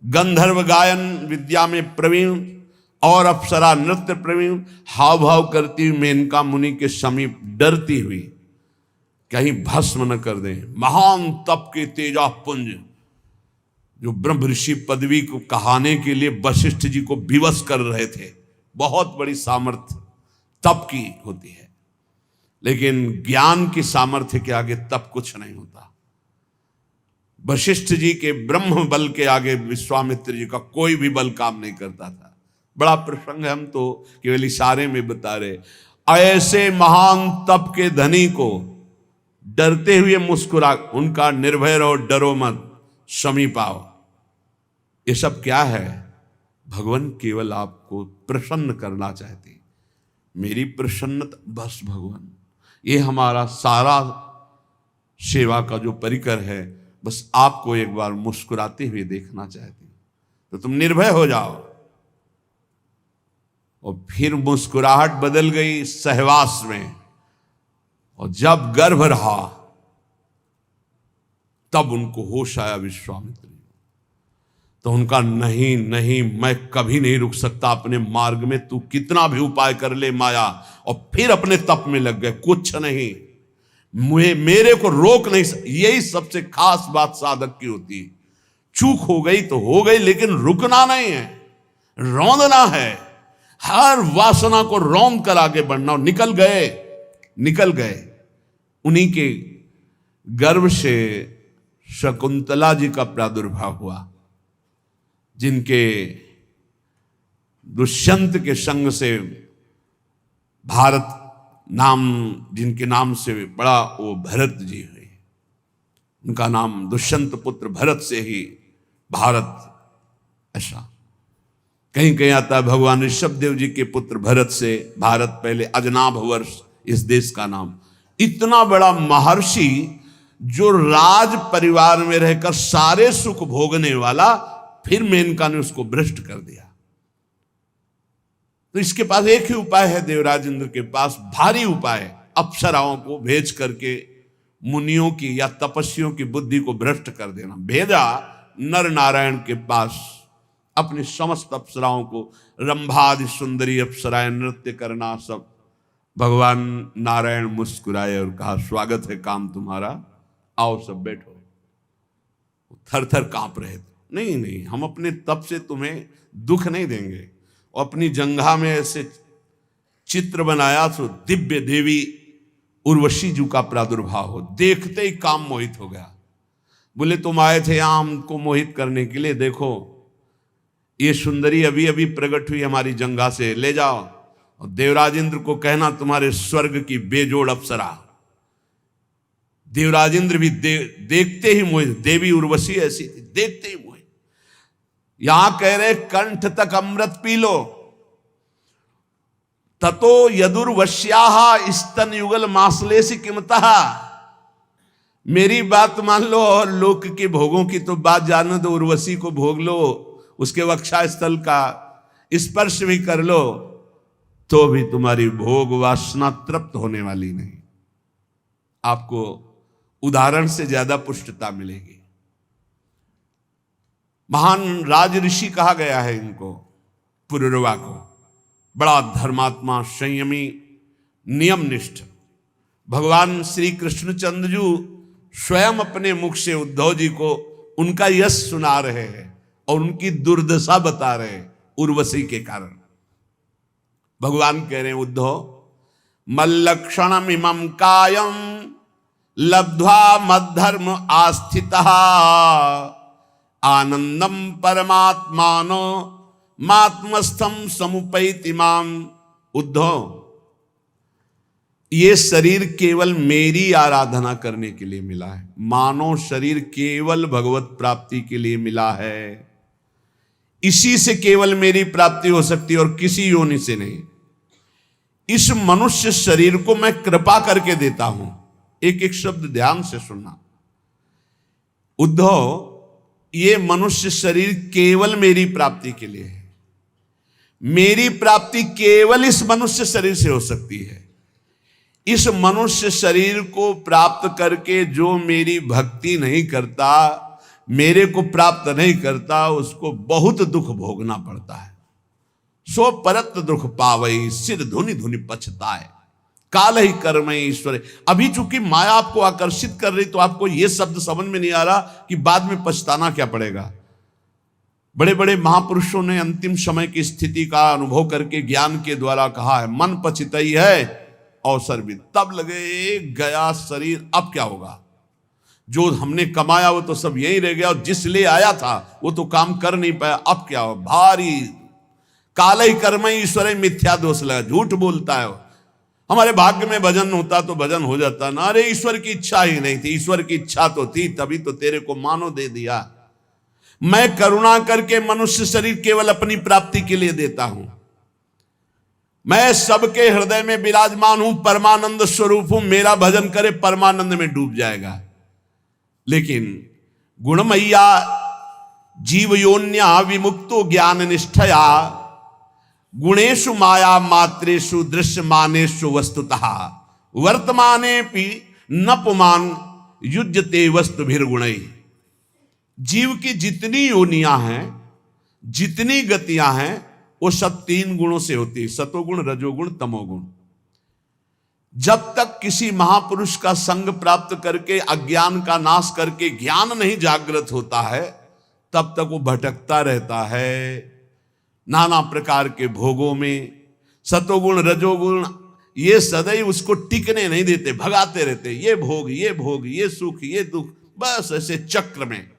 गंधर्व गायन विद्या में प्रवीण और अप्सरा नृत्य प्रवीण, हाव भाव करती हुई मेनका मुनि के समीप डरती हुई कहीं भस्म न कर दें। महान तप के तेजा पुंज जो ब्रह्म ऋषि पदवी को कहाने के लिए वशिष्ठ जी को विवश कर रहे थे, बहुत बड़ी सामर्थ्य तप की होती है, लेकिन ज्ञान की सामर्थ्य के आगे तप कुछ नहीं होता। वशिष्ठ जी के ब्रह्म बल के आगे विश्वामित्र जी का कोई भी बल काम नहीं करता था। बड़ा प्रसंग है, हम तो केवल इशारे में बता रहे। ऐसे महान तप के धनी को डरते हुए मुस्कुरा, उनका निर्भय रहो, डरो मत, समीप आओ। ये सब क्या है? भगवान केवल आपको प्रसन्न करना चाहते। मेरी प्रसन्नता बस भगवान, ये हमारा सारा सेवा का जो परिकर है, बस आपको एक बार मुस्कुराते हुए देखना चाहते। तो तुम निर्भय हो जाओ। और फिर मुस्कुराहट बदल गई सहवास में, और जब गर्भ रहा तब उनको होश आया विश्वामित्र। तो उनका नहीं नहीं, मैं कभी नहीं रुक सकता अपने मार्ग में, तू कितना भी उपाय कर ले माया। और फिर अपने तप में लग गए, कुछ नहीं, मेरे को रोक नहीं। यही सबसे खास बात साधक की होती है। चूक हो गई तो हो गई, लेकिन रुकना नहीं है, रौंदना है। हर वासना को रौंद कर आगे बढ़ना। निकल गए। उन्हीं के गर्भ से शकुंतला जी का प्रादुर्भाव हुआ, जिनके दुष्यंत के संग से भारत नाम, जिनके नाम से बड़ा वो भरत जी हुए। उनका नाम दुष्यंत पुत्र भरत से ही भारत, ऐसा कहीं कहीं आता है। भगवान ऋषभदेव जी के पुत्र भरत से भारत, पहले अजनाभ वर्ष इस देश का नाम। इतना बड़ा महर्षि जो राज परिवार में रहकर सारे सुख भोगने वाला, फिर मेनका ने उसको भ्रष्ट कर दिया। तो इसके पास एक ही उपाय है, देवराज इंद्र के पास भारी उपाय, अप्सराओं को भेज करके मुनियों की या तपस्वियों की बुद्धि को भ्रष्ट कर देना। भेजा नर नारायण के पास अपनी समस्त अप्सराओं को, रंभादि सुंदरी अप्सराएं नृत्य करना सब। भगवान नारायण मुस्कुराए और कहा, स्वागत है काम तुम्हारा, आओ सब बैठो। थर थर कांप रहे थे। नहीं, हम अपने तप से तुम्हें दुख नहीं देंगे। और अपनी जंघा में ऐसे चित्र बनाया तो दिव्य देवी उर्वशी जी का प्रादुर्भाव हो, देखते ही काम मोहित हो गया। बोले तुम आए थे यहां हमको मोहित करने के लिए, देखो ये सुंदरी अभी अभी प्रकट हुई हमारी जंघा से, ले जाओ और देवराज इंद्र को कहना तुम्हारे स्वर्ग की बेजोड़ अप्सरा। देवराज इंद्र भी देखते ही मोहित, देवी उर्वशी ऐसी थी, देखते ही मोहित। यहां कह रहे कंठ तक अमृत पी लो। ततो यदुर्वश्याः स्तन युगल मासलेसी किमतः। मेरी बात मान लो और लोक के भोगों की तो बात जानो दो। उर्वशी को भोग लो, उसके वक्षा स्थल का स्पर्श भी कर लो, तो भी तुम्हारी भोग वासना तृप्त होने वाली नहीं। आपको उदाहरण से ज्यादा पुष्टता मिलेगी। महान राज ऋषि कहा गया है इनको, पुरुरवा को। बड़ा धर्मात्मा, संयमी, नियमनिष्ठ। भगवान श्री कृष्णचंद्र जी स्वयं अपने मुख से उद्धव जी को उनका यश सुना रहे हैं और उनकी दुर्दशा बता रहे हैं उर्वशी के कारण। भगवान कह रहे हैं, उद्धव मल्लक्षणम इमं कायम लब्ध्वा मद्धर्म आस्थितः आनंदम परमात्मानो मात्मस्थम समुपैति माम। उद्धव, ये शरीर केवल मेरी आराधना करने के लिए मिला है। मानव शरीर केवल भगवत प्राप्ति के लिए मिला है। इसी से केवल मेरी प्राप्ति हो सकती है और किसी योनि से नहीं। इस मनुष्य शरीर को मैं कृपा करके देता हूं। एक एक शब्द ध्यान से सुनना। उद्धव, ये मनुष्य शरीर केवल मेरी प्राप्ति के लिए है। मेरी प्राप्ति केवल इस मनुष्य शरीर से हो सकती है। इस मनुष्य शरीर को प्राप्त करके जो मेरी भक्ति नहीं करता, मेरे को प्राप्त नहीं करता, उसको बहुत दुख भोगना पड़ता है। सो परत दुख पावई सिर धुनि धुनि पछताए काल ही कर्म ईश्वर। अभी चूंकि माया आपको आकर्षित कर रही तो आपको यह शब्द समझ में नहीं आ रहा कि बाद में पछताना क्या पड़ेगा। बड़े बड़े महापुरुषों ने अंतिम समय की स्थिति का अनुभव करके ज्ञान के द्वारा कहा है, मन पछितई है अवसर भी। तब लगे गया शरीर, अब क्या होगा? जो हमने कमाया वो तो सब यहीं रह गया, और जिस लिए आया था वो तो काम कर नहीं पाया, अब क्या हो? भारी कालई कर्म ईश्वर मिथ्या दोष लगा, झूठ बोलता है वो। हमारे भाग्य में भजन होता तो भजन हो जाता ना। अरे ईश्वर की इच्छा ही नहीं थी, ईश्वर की इच्छा तो थी, तभी तो तेरे को मानो दे दिया। मैं करुणा करके मनुष्य शरीर केवल अपनी प्राप्ति के लिए देता हूं। मैं सबके हृदय में विराजमान हूं, परमानंद स्वरूप हूं। मेरा भजन करे परमानंद में डूब जाएगा। लेकिन गुणमय्या जीव योन्या विमुक्तो ज्ञान निष्ठया गुणेशु माया मात्रेषु दृश्यमानेषु वस्तुतः वर्तमाने पि न पुमान युज्यते वस्तुभिर्गुणै। जीव की जितनी योनियां हैं, जितनी गतियां हैं, वो सब 3 गुणों से होती है, सतोगुण, रजोगुण, तमोगुण। जब तक किसी महापुरुष का संग प्राप्त करके अज्ञान का नाश करके ज्ञान नहीं जागृत होता है, तब तक वो भटकता रहता है नाना प्रकार के भोगों में। सतोगुण रजोगुण ये सदैव उसको टिकने नहीं देते, भगाते रहते, ये भोग, ये भोग, ये सुख, ये दुख, बस ऐसे चक्र में।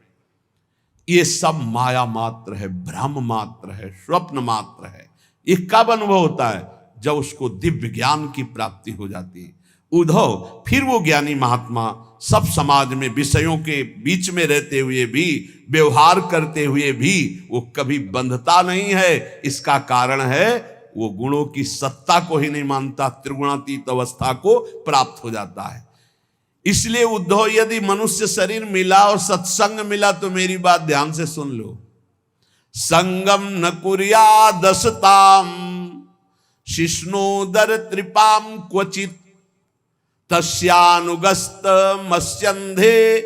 ये सब माया मात्र है, भ्रम मात्र है, स्वप्न मात्र है। ये कब अनुभव होता है? जब उसको दिव्य ज्ञान की प्राप्ति हो जाती है। उद्धव फिर वो ज्ञानी महात्मा सब समाज में विषयों के बीच में रहते हुए भी, व्यवहार करते हुए भी वो कभी बंधता नहीं है। इसका कारण है वो गुणों की सत्ता को ही नहीं मानता, त्रिगुणातीत अवस्था को प्राप्त हो जाता है। इसलिए उद्धव, यदि मनुष्य शरीर मिला और सत्संग मिला तो मेरी बात ध्यान से सुन लो। संगम न कुर्या दसताम शिष्णोदर त्रिपाम क्वचित तस्यानुगस्त मस्यंधे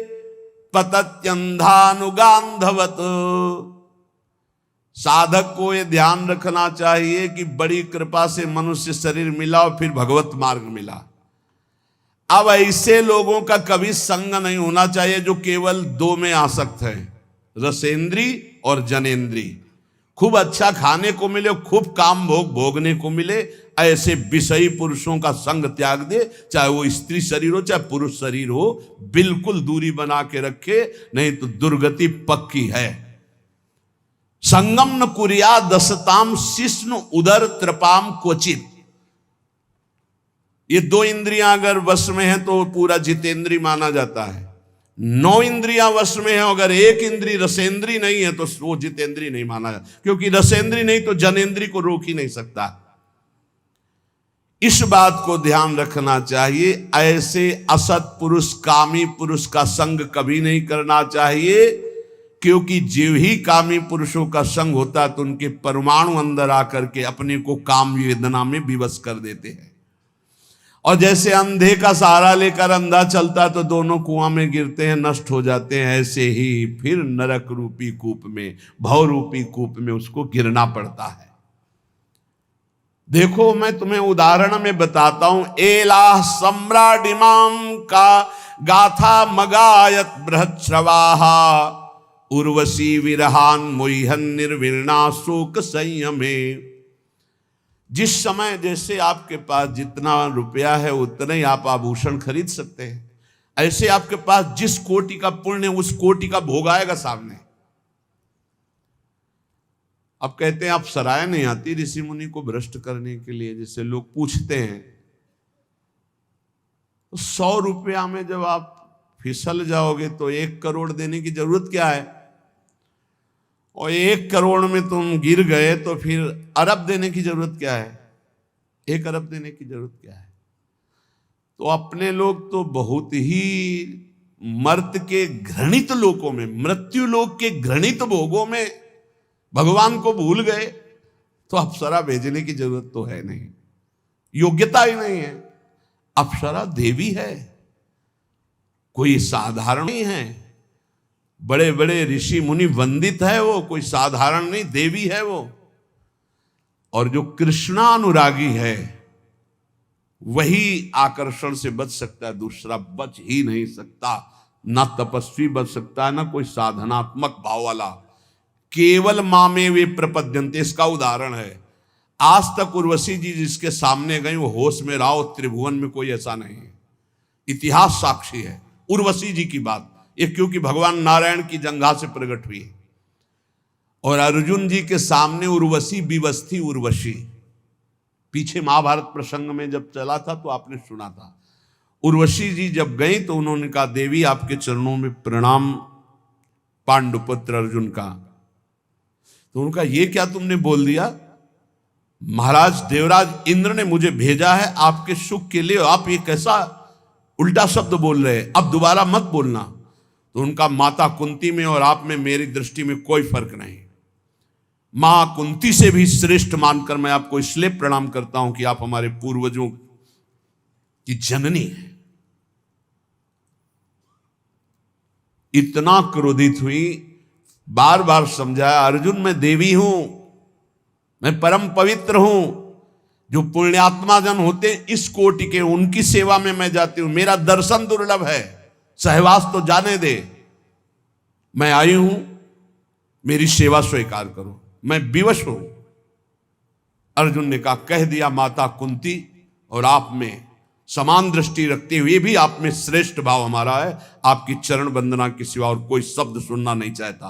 पतत्यंधानुगांधवत। साधक को यह ध्यान रखना चाहिए कि बड़ी कृपा से मनुष्य शरीर मिला और फिर भगवत मार्ग मिला। अब ऐसे लोगों का कभी संग नहीं होना चाहिए जो केवल 2 में आसक्त है, रसेंद्री और जनेंद्री। खूब अच्छा खाने को मिले, खूब काम भोग भोगने को मिले, ऐसे विषयी पुरुषों का संग त्याग दे। चाहे वो स्त्री शरीर हो चाहे पुरुष शरीर हो, बिल्कुल दूरी बना के रखे, नहीं तो दुर्गति पक्की है। संगम न कुर्या दसताम शिष्णु उदर त्रिपाम क्वचित। ये 2 इंद्रियां अगर वश में है तो पूरा जितेंद्री माना जाता है। 9 इंद्रियां वश में है, अगर 1 इंद्री रसेंद्री नहीं है तो वो जितेंद्री नहीं माना जाता, क्योंकि रसेंद्री नहीं तो जनेंद्री को रोक ही नहीं सकता। इस बात को ध्यान रखना चाहिए। ऐसे असत पुरुष, कामी पुरुष का संग कभी नहीं करना चाहिए, क्योंकि जीव ही कामी पुरुषों का संग होता है तो उनके परमाणु अंदर आकर के अपने को काम वेदना में विवश कर देते हैं। और जैसे अंधे का सहारा लेकर अंधा चलता तो दोनों कुआं में गिरते हैं, नष्ट हो जाते हैं, ऐसे ही फिर नरक रूपी कूप में, भव रूपी कूप में उसको गिरना पड़ता है। देखो, मैं तुम्हें उदाहरण में बताता हूं। एला सम्राडिमाम का गाथा मगायत बृहच्छ्रवाहा उर्वशी विरहान मोहन निर्विणा शोक संयमे। जिस समय जैसे आपके पास जितना रुपया है उतने ही आप आभूषण खरीद सकते हैं, ऐसे आपके पास जिस कोटि का पुण्य उस कोटि का भोग आएगा सामने। अब कहते हैं आप सराय नहीं आती ऋषि मुनि को भ्रष्ट करने के लिए, जिससे लोग पूछते हैं। तो 100 रुपया में जब आप फिसल जाओगे तो 1 करोड़ देने की जरूरत क्या है? और 1 करोड़ में तुम गिर गए तो फिर अरब देने की जरूरत क्या है? 1 अरब देने की जरूरत क्या है? तो अपने लोग तो बहुत ही मर्त के घृणित लोकों में, मृत्यु लोक के घृणित भोगों में भगवान को भूल गए। तो अप्सरा भेजने की जरूरत तो है नहीं, योग्यता ही नहीं है। अप्सरा देवी है, कोई साधारण नहीं है। बड़े बड़े ऋषि मुनि वंदित है वो, कोई साधारण नहीं, देवी है वो। और जो कृष्णानुरागी है वही आकर्षण से बच सकता है, दूसरा बच ही नहीं सकता। ना तपस्वी बच सकता है, ना कोई साधनात्मक भाव वाला। केवल मां में वे प्रपद्यन्ते, इसका उदाहरण है। आज तक उर्वशी जी जिसके सामने गई वो होश में रहा, त्रिभुवन में कोई ऐसा नहीं है। इतिहास साक्षी है उर्वशी जी की बात, ये क्योंकि भगवान नारायण की जंघा से प्रकट हुई है। और अर्जुन जी के सामने उर्वशी विवस्थी उर्वशी, पीछे महाभारत प्रसंग में जब चला था तो आपने सुना था। उर्वशी जी जब गई तो उन्होंने कहा, देवी आपके चरणों में प्रणाम पांडुपुत्र अर्जुन का। तो उनका ये क्या तुमने बोल दिया? महाराज देवराज इंद्र ने मुझे भेजा है आपके सुख के लिए, आप ये कैसा उल्टा शब्द बोल रहे हैं, अब दोबारा मत बोलना। तो उनका माता कुंती में और आप में मेरी दृष्टि में कोई फर्क नहीं। मां कुंती से भी श्रेष्ठ मानकर मैं आपको इसलिए प्रणाम करता हूं कि आप हमारे पूर्वजों की जननी है। इतना क्रोधित हुई, बार बार समझाया, अर्जुन मैं देवी हूं, मैं परम पवित्र हूं। जो पुण्यात्मा जन होते इस कोटि के, उनकी सेवा में मैं जाती हूं। मेरा दर्शन दुर्लभ है, सहवास तो जाने दे। मैं आई हूं, मेरी सेवा स्वीकार करो, मैं विवश हूं। अर्जुन ने कहा, कह दिया माता कुंती और आप में समान दृष्टि रखते हुए भी आप में श्रेष्ठ भाव हमारा है, आपकी चरण वंदना के सिवा और कोई शब्द सुनना नहीं चाहता।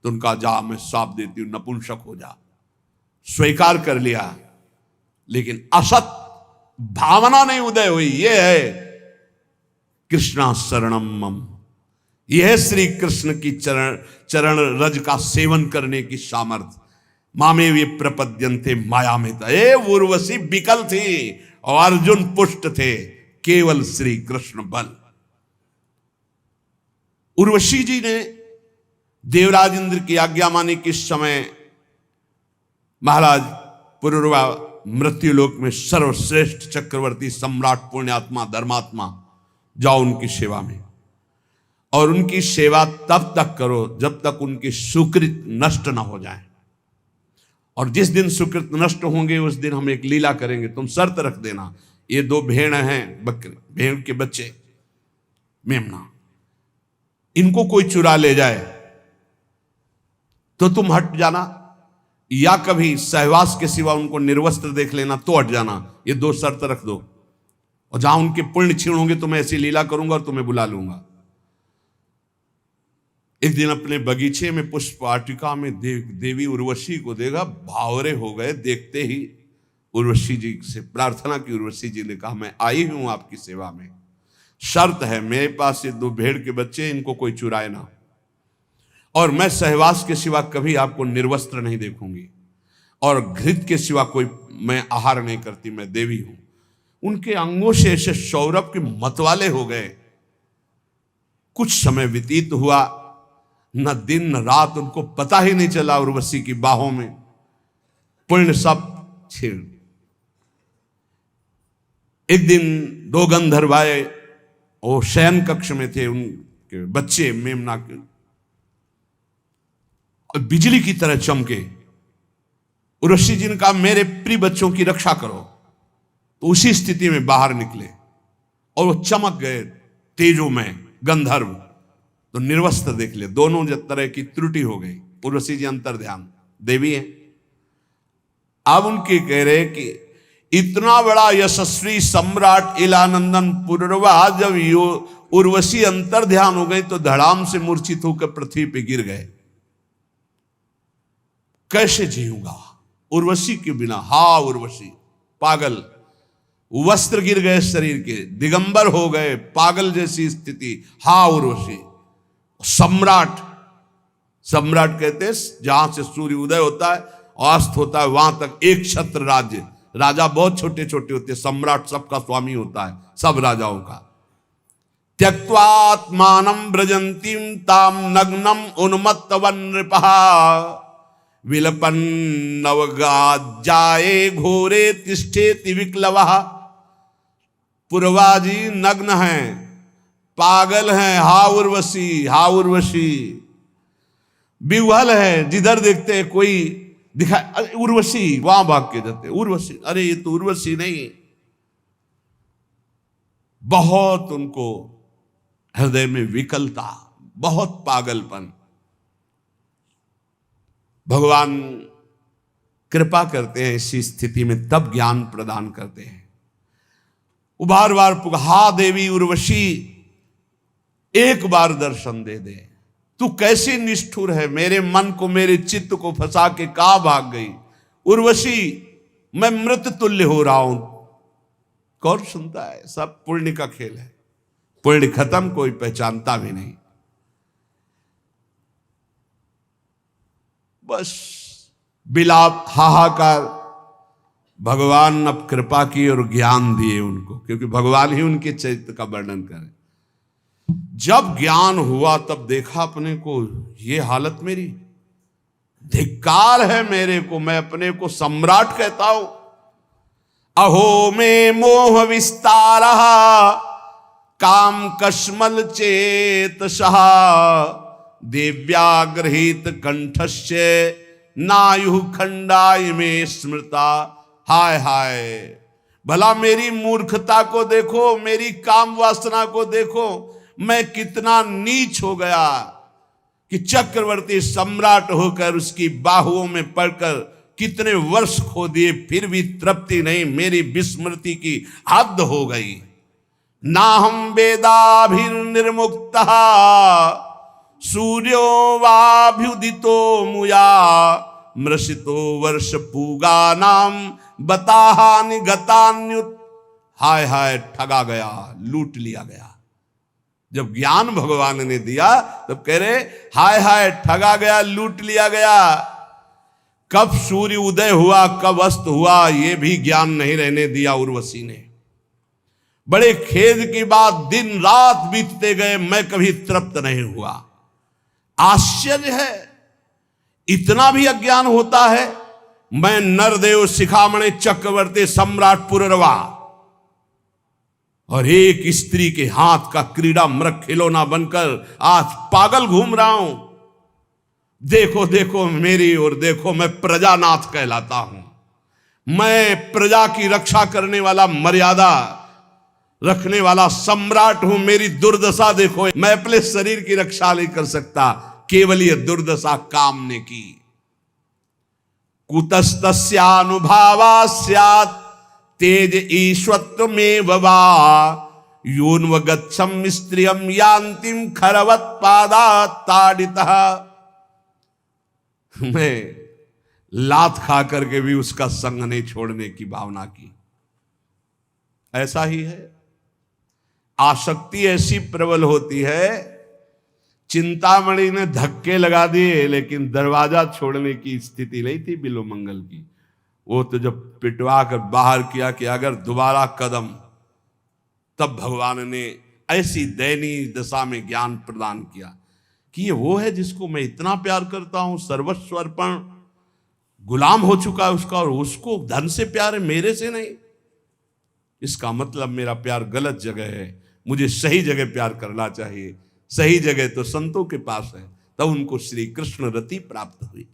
तो उनका, जा मैं साप देती हूं, नपुंसक हो जा। स्वीकार कर लिया, लेकिन असत भावना नहीं उदय हुई। यह है कृष्णा शरणम मम, यह है श्री कृष्ण की चरण रज का सेवन करने की सामर्थ्य। मामे वे प्रपद्यन्ते माया में था। उर्वशी विकल थी और अर्जुन पुष्ट थे, केवल श्री कृष्ण बल। उर्वशी जी ने देवराज इंद्र की आज्ञा मानी। किस समय? महाराज पुरुरवा मृत्युलोक में सर्वश्रेष्ठ चक्रवर्ती सम्राट पुण्यात्मा धर्मात्मा, जाओ उनकी सेवा में। और उनकी सेवा तब तक करो जब तक उनकी सुकृत नष्ट ना हो जाए। और जिस दिन सुकृत नष्ट होंगे उस दिन हम एक लीला करेंगे, तुम शर्त रख देना। ये 2 भेड़ हैं, बकरे, भेड़ के बच्चे मेमना, इनको कोई चुरा ले जाए तो तुम हट जाना, या कभी सहवास के सिवा उनको निर्वस्त्र देख लेना तो हट जाना। ये 2 शर्त रख दो, और जहां उनके पुण्य क्षीण होंगे तो मैं ऐसी लीला करूंगा और तुम्हें बुला लूंगा। एक दिन अपने बगीचे में पुष्प वाटिका में देवी उर्वशी को देखा, भावरे हो गए। देखते ही उर्वशी जी से प्रार्थना की। उर्वशी जी ने कहा, मैं आई हूं आपकी सेवा में, शर्त है मेरे पास ये 2 भेड़ के बच्चे, इनको कोई चुराए ना, और मैं सहवास के सिवा कभी आपको निर्वस्त्र नहीं देखूंगी, और घृत के सिवा कोई मैं आहार नहीं करती, मैं देवी हूं। उनके अंगों से ऐसे सौरभ के मतवाले हो गए। कुछ समय व्यतीत हुआ, न दिन न रात, उनको पता ही नहीं चला। उर्वशी की बाहों में पुण्य सब छीण। एक दिन 2 गंधर्व आए, वो शयन कक्ष में थे, उनके बच्चे मेमना के, और बिजली की तरह चमके। उर्वशी जी ने कहा, मेरे प्रिय बच्चों की रक्षा करो। तो उसी स्थिति में बाहर निकले और वो चमक गए तेजों में गंधर्व। तो निर्वस्त्र देख ले, दोनों तरह की त्रुटि हो गई। उर्वशी जी अंतर ध्यान देवी है। अब उनके कह रहे कि इतना बड़ा यशस्वी सम्राट इलानंदन पुरुरवा, जब उर्वशी अंतर ध्यान हो गई तो धड़ाम से मूर्छित होकर पृथ्वी पे गिर गए। कैसे जीऊंगा उर्वशी के बिना? हा उर्वशी, पागल, वस्त्र गिर गए शरीर के, दिगंबर हो गए, पागल जैसी स्थिति। हा उर्वशी। सम्राट, सम्राट कहते हैं जहां से सूर्य उदय होता है और अस्त होता है वहां तक एक छत्र राज्य। राजा बहुत छोटे छोटे होते हैं, सम्राट सबका स्वामी होता है, सब राजाओं का। त्यक्त्वात्मानं व्रजन्तीं ताम नग्नम उन्मत्तवन नृपः विलपन नवगाज्जाये घोरे तिष्ठेति विक्लवः। पुरवाजी नग्न हैं, पागल हैं, हा उर्वशी, हा उर्वशी। विह्वल है, जिधर देखते हैं कोई दिखाए, उर्वशी, वहां भाग के जाते, उर्वशी, अरे ये तो उर्वशी नहीं। बहुत उनको हृदय में विकलता, बहुत पागलपन। भगवान कृपा करते हैं इसी स्थिति में, तब ज्ञान प्रदान करते हैं। वो बार बार पुहा देवी उर्वशी एक बार दर्शन दे दे, तू कैसी निष्ठुर है, मेरे मन को मेरे चित्त को फंसा के कहां भाग गई उर्वशी, मैं मृत तुल्य हो रहा हूं। कौन सुनता है, सब पुण्य का खेल है, पुण्य खत्म कोई पहचानता भी नहीं। बस बिलाप हाहाकार, भगवान अब कृपा की और ज्ञान दिए उनको, क्योंकि भगवान ही उनके चरित्र का वर्णन करे। जब ज्ञान हुआ तब देखा अपने को, ये हालत मेरी, धिक्कार है मेरे को, मैं अपने को सम्राट कहता हूं। अहो में मोह विस्तार काम कश्मल चेतसः देव्याग्रहित कंठस्य नायु खंडाय में स्मृता। हाय हाय, भला मेरी मूर्खता को देखो, मेरी काम वासना को देखो, मैं कितना नीच हो गया कि चक्रवर्ती सम्राट होकर उसकी बाहुओं में पड़कर कितने वर्ष खो दिए, फिर भी तृप्ति नहीं, मेरी विस्मृति की हद हो गई। ना हम वेदाभिर्निर्मुक्तः सूर्यो वाभ्युदितो मुया मृषितो वर्ष पूगा नाम बताहानि गतान्युत। हाय हाय, ठगा गया, लूट लिया गया। जब ज्ञान भगवान ने दिया तब कह रहे हाय हाय, ठगा गया, लूट लिया गया। कब सूर्य उदय हुआ, कब अस्त हुआ, यह भी ज्ञान नहीं रहने दिया उर्वशी ने। बड़े खेद की बात, दिन रात बीतते गए, मैं कभी तृप्त नहीं हुआ। आश्चर्य है, इतना भी अज्ञान होता है। मैं नरदेव शिखामणि चक्रवर्ती सम्राट पुररवा और एक स्त्री के हाथ का क्रीड़ा मृग खिलौना बनकर आज पागल घूम रहा हूं। देखो देखो मेरी ओर देखो, मैं प्रजानाथ कहलाता हूं, मैं प्रजा की रक्षा करने वाला, मर्यादा रखने वाला सम्राट हूं। मेरी दुर्दशा देखो, मैं अपने शरीर की रक्षा नहीं कर सकता, केवल यह दुर्दशा काम ने की। कुतस्तस्यानुभावा स्यात् तेज ईश्वत्व में वा योन्वगच्छम स्त्रियम यान्तिम खरवत पादा ताड़ितः। मैं लात खा करके भी उसका संग नहीं छोड़ने की भावना की। ऐसा ही है, आसक्ति ऐसी प्रबल होती है। चिंतामणि ने धक्के लगा दिए लेकिन दरवाजा छोड़ने की स्थिति नहीं थी बिल्वमंगल की। वो तो जब पिटवा कर बाहर किया कि अगर दोबारा कदम, तब भगवान ने ऐसी दयनीय दशा में ज्ञान प्रदान किया कि ये वो है जिसको मैं इतना प्यार करता हूं, सर्वस्व अर्पण, गुलाम हो चुका है उसका, और उसको धन से प्यार है, मेरे से नहीं। इसका मतलब मेरा प्यार गलत जगह है, मुझे सही जगह प्यार करना चाहिए। सही जगह तो संतों के पास है, तब उनको श्री कृष्ण रति प्राप्त हुई।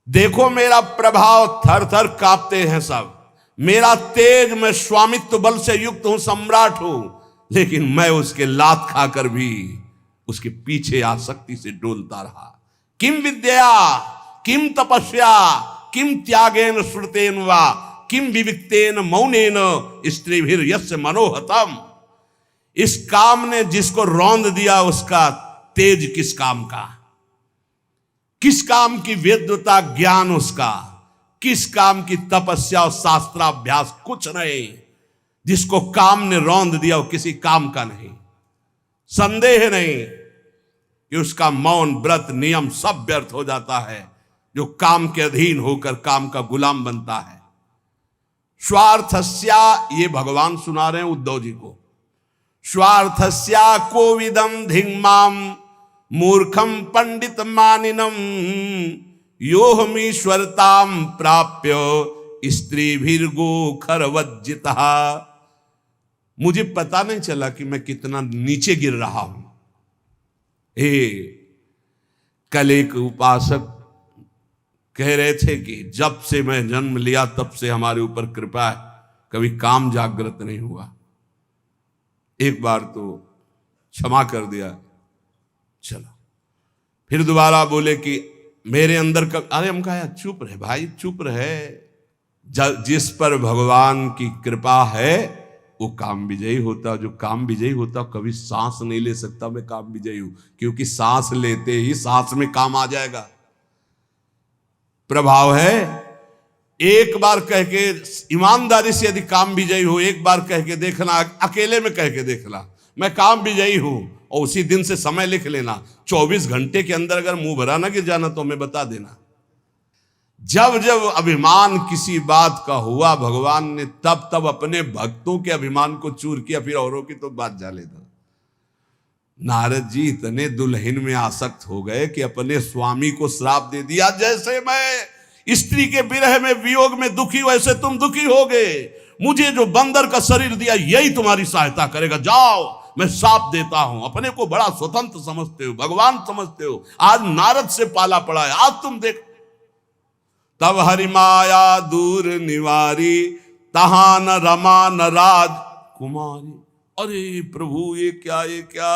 देखो मेरा प्रभाव, थर थर कांपते हैं सब, मेरा तेज, मैं स्वामित्व बल से युक्त हूं, सम्राट हूं, लेकिन मैं उसके लात खाकर भी उसके पीछे आसक्ति से डोलता रहा। किम विद्या किम तपस्या किम त्यागेन श्रुतेन वा किम विविक्तेन मौनेन स्त्रीभिर यस्य मनोहतम। इस काम ने जिसको रौंद दिया, उसका तेज किस काम का, किस काम की वेद्यता ज्ञान उसका, किस काम की तपस्या और शास्त्राभ्यास, कुछ नहीं। जिसको काम ने रौंद दिया वो किसी काम का नहीं। संदेह नहीं कि उसका मौन, व्रत, नियम सब व्यर्थ हो जाता है जो काम के अधीन होकर काम का गुलाम बनता है। स्वार्थस्या, ये भगवान सुना रहे हैं उद्धव जी को, स्वार्थस्या कोविदम धिंगमाम मूर्खम पंडित मानिनम योहमीश्वरताम प्राप्य स्त्रीभिर्गो खरवज्जिता। मुझे पता नहीं चला कि मैं कितना नीचे गिर रहा हूं। कल एक उपासक कह रहे थे कि जब से मैं जन्म लिया तब से हमारे ऊपर कृपा है, कभी काम जागृत नहीं हुआ। एक बार तो क्षमा कर दिया, चलो। फिर दोबारा बोले कि मेरे अंदर कब, अरे हम कहा चुप रहे भाई, चुप रहे। जिस पर भगवान की कृपा है वो काम विजयी होता। जो काम विजयी होता कभी सांस नहीं ले सकता मैं काम विजयी हूं, क्योंकि सांस लेते ही सांस में काम आ जाएगा। प्रभाव है। एक बार कह के ईमानदारी से यदि काम विजयी हो, एक बार कह के देखना, अकेले में कह के देखना मैं काम विजयी हूं, और उसी दिन से समय लिख लेना। 24 घंटे के अंदर अगर मुंह भरा ना गिर जाना तो हमें बता देना। जब जब अभिमान किसी बात का हुआ, भगवान ने तब तब अपने भक्तों के अभिमान को चूर किया, फिर औरों की तो बात जाले दो। नारद जी इतने दुल्हन में आसक्त हो गए कि अपने स्वामी को श्राप दे दिया, जैसे मैं स्त्री के विरह में वियोग में दुखी वैसे तुम दुखी होगे। मुझे जो बंदर का शरीर दिया यही तुम्हारी सहायता करेगा, जाओ मैं श्राप देता हूं। अपने को बड़ा स्वतंत्र समझते हो, भगवान समझते हो, आज नारद से पाला पड़ा है, आज तुम देख। तब हरि माया दूर निवारी, तहां न रमा न राज कुमारी। अरे प्रभु ये क्या, ये क्या।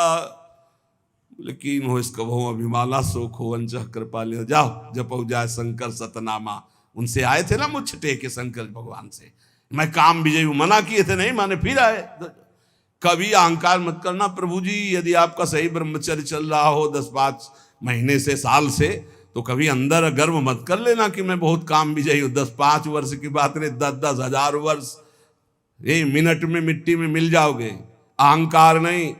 लेकिन हो इसका बहु अभिमाना शोक हो अंश कृपाल। जाओ जपो जाए शंकर सतनामा। उनसे आए थे ना मुझ टेके शंकर भगवान से, मैं काम विजयी हूं, मना किए थे नहीं माने, फिर आए। कभी अहंकार मत करना प्रभु जी, यदि आपका सही ब्रह्मचर्य चल रहा हो 10-5 महीने से, साल से, तो कभी अंदर गर्व मत कर लेना कि मैं बहुत काम विजयी हूं। 10-5 वर्ष की बात नहीं, 10-10 हजार वर्ष ये मिनट में मिट्टी में मिल जाओगे। अहंकार नहीं।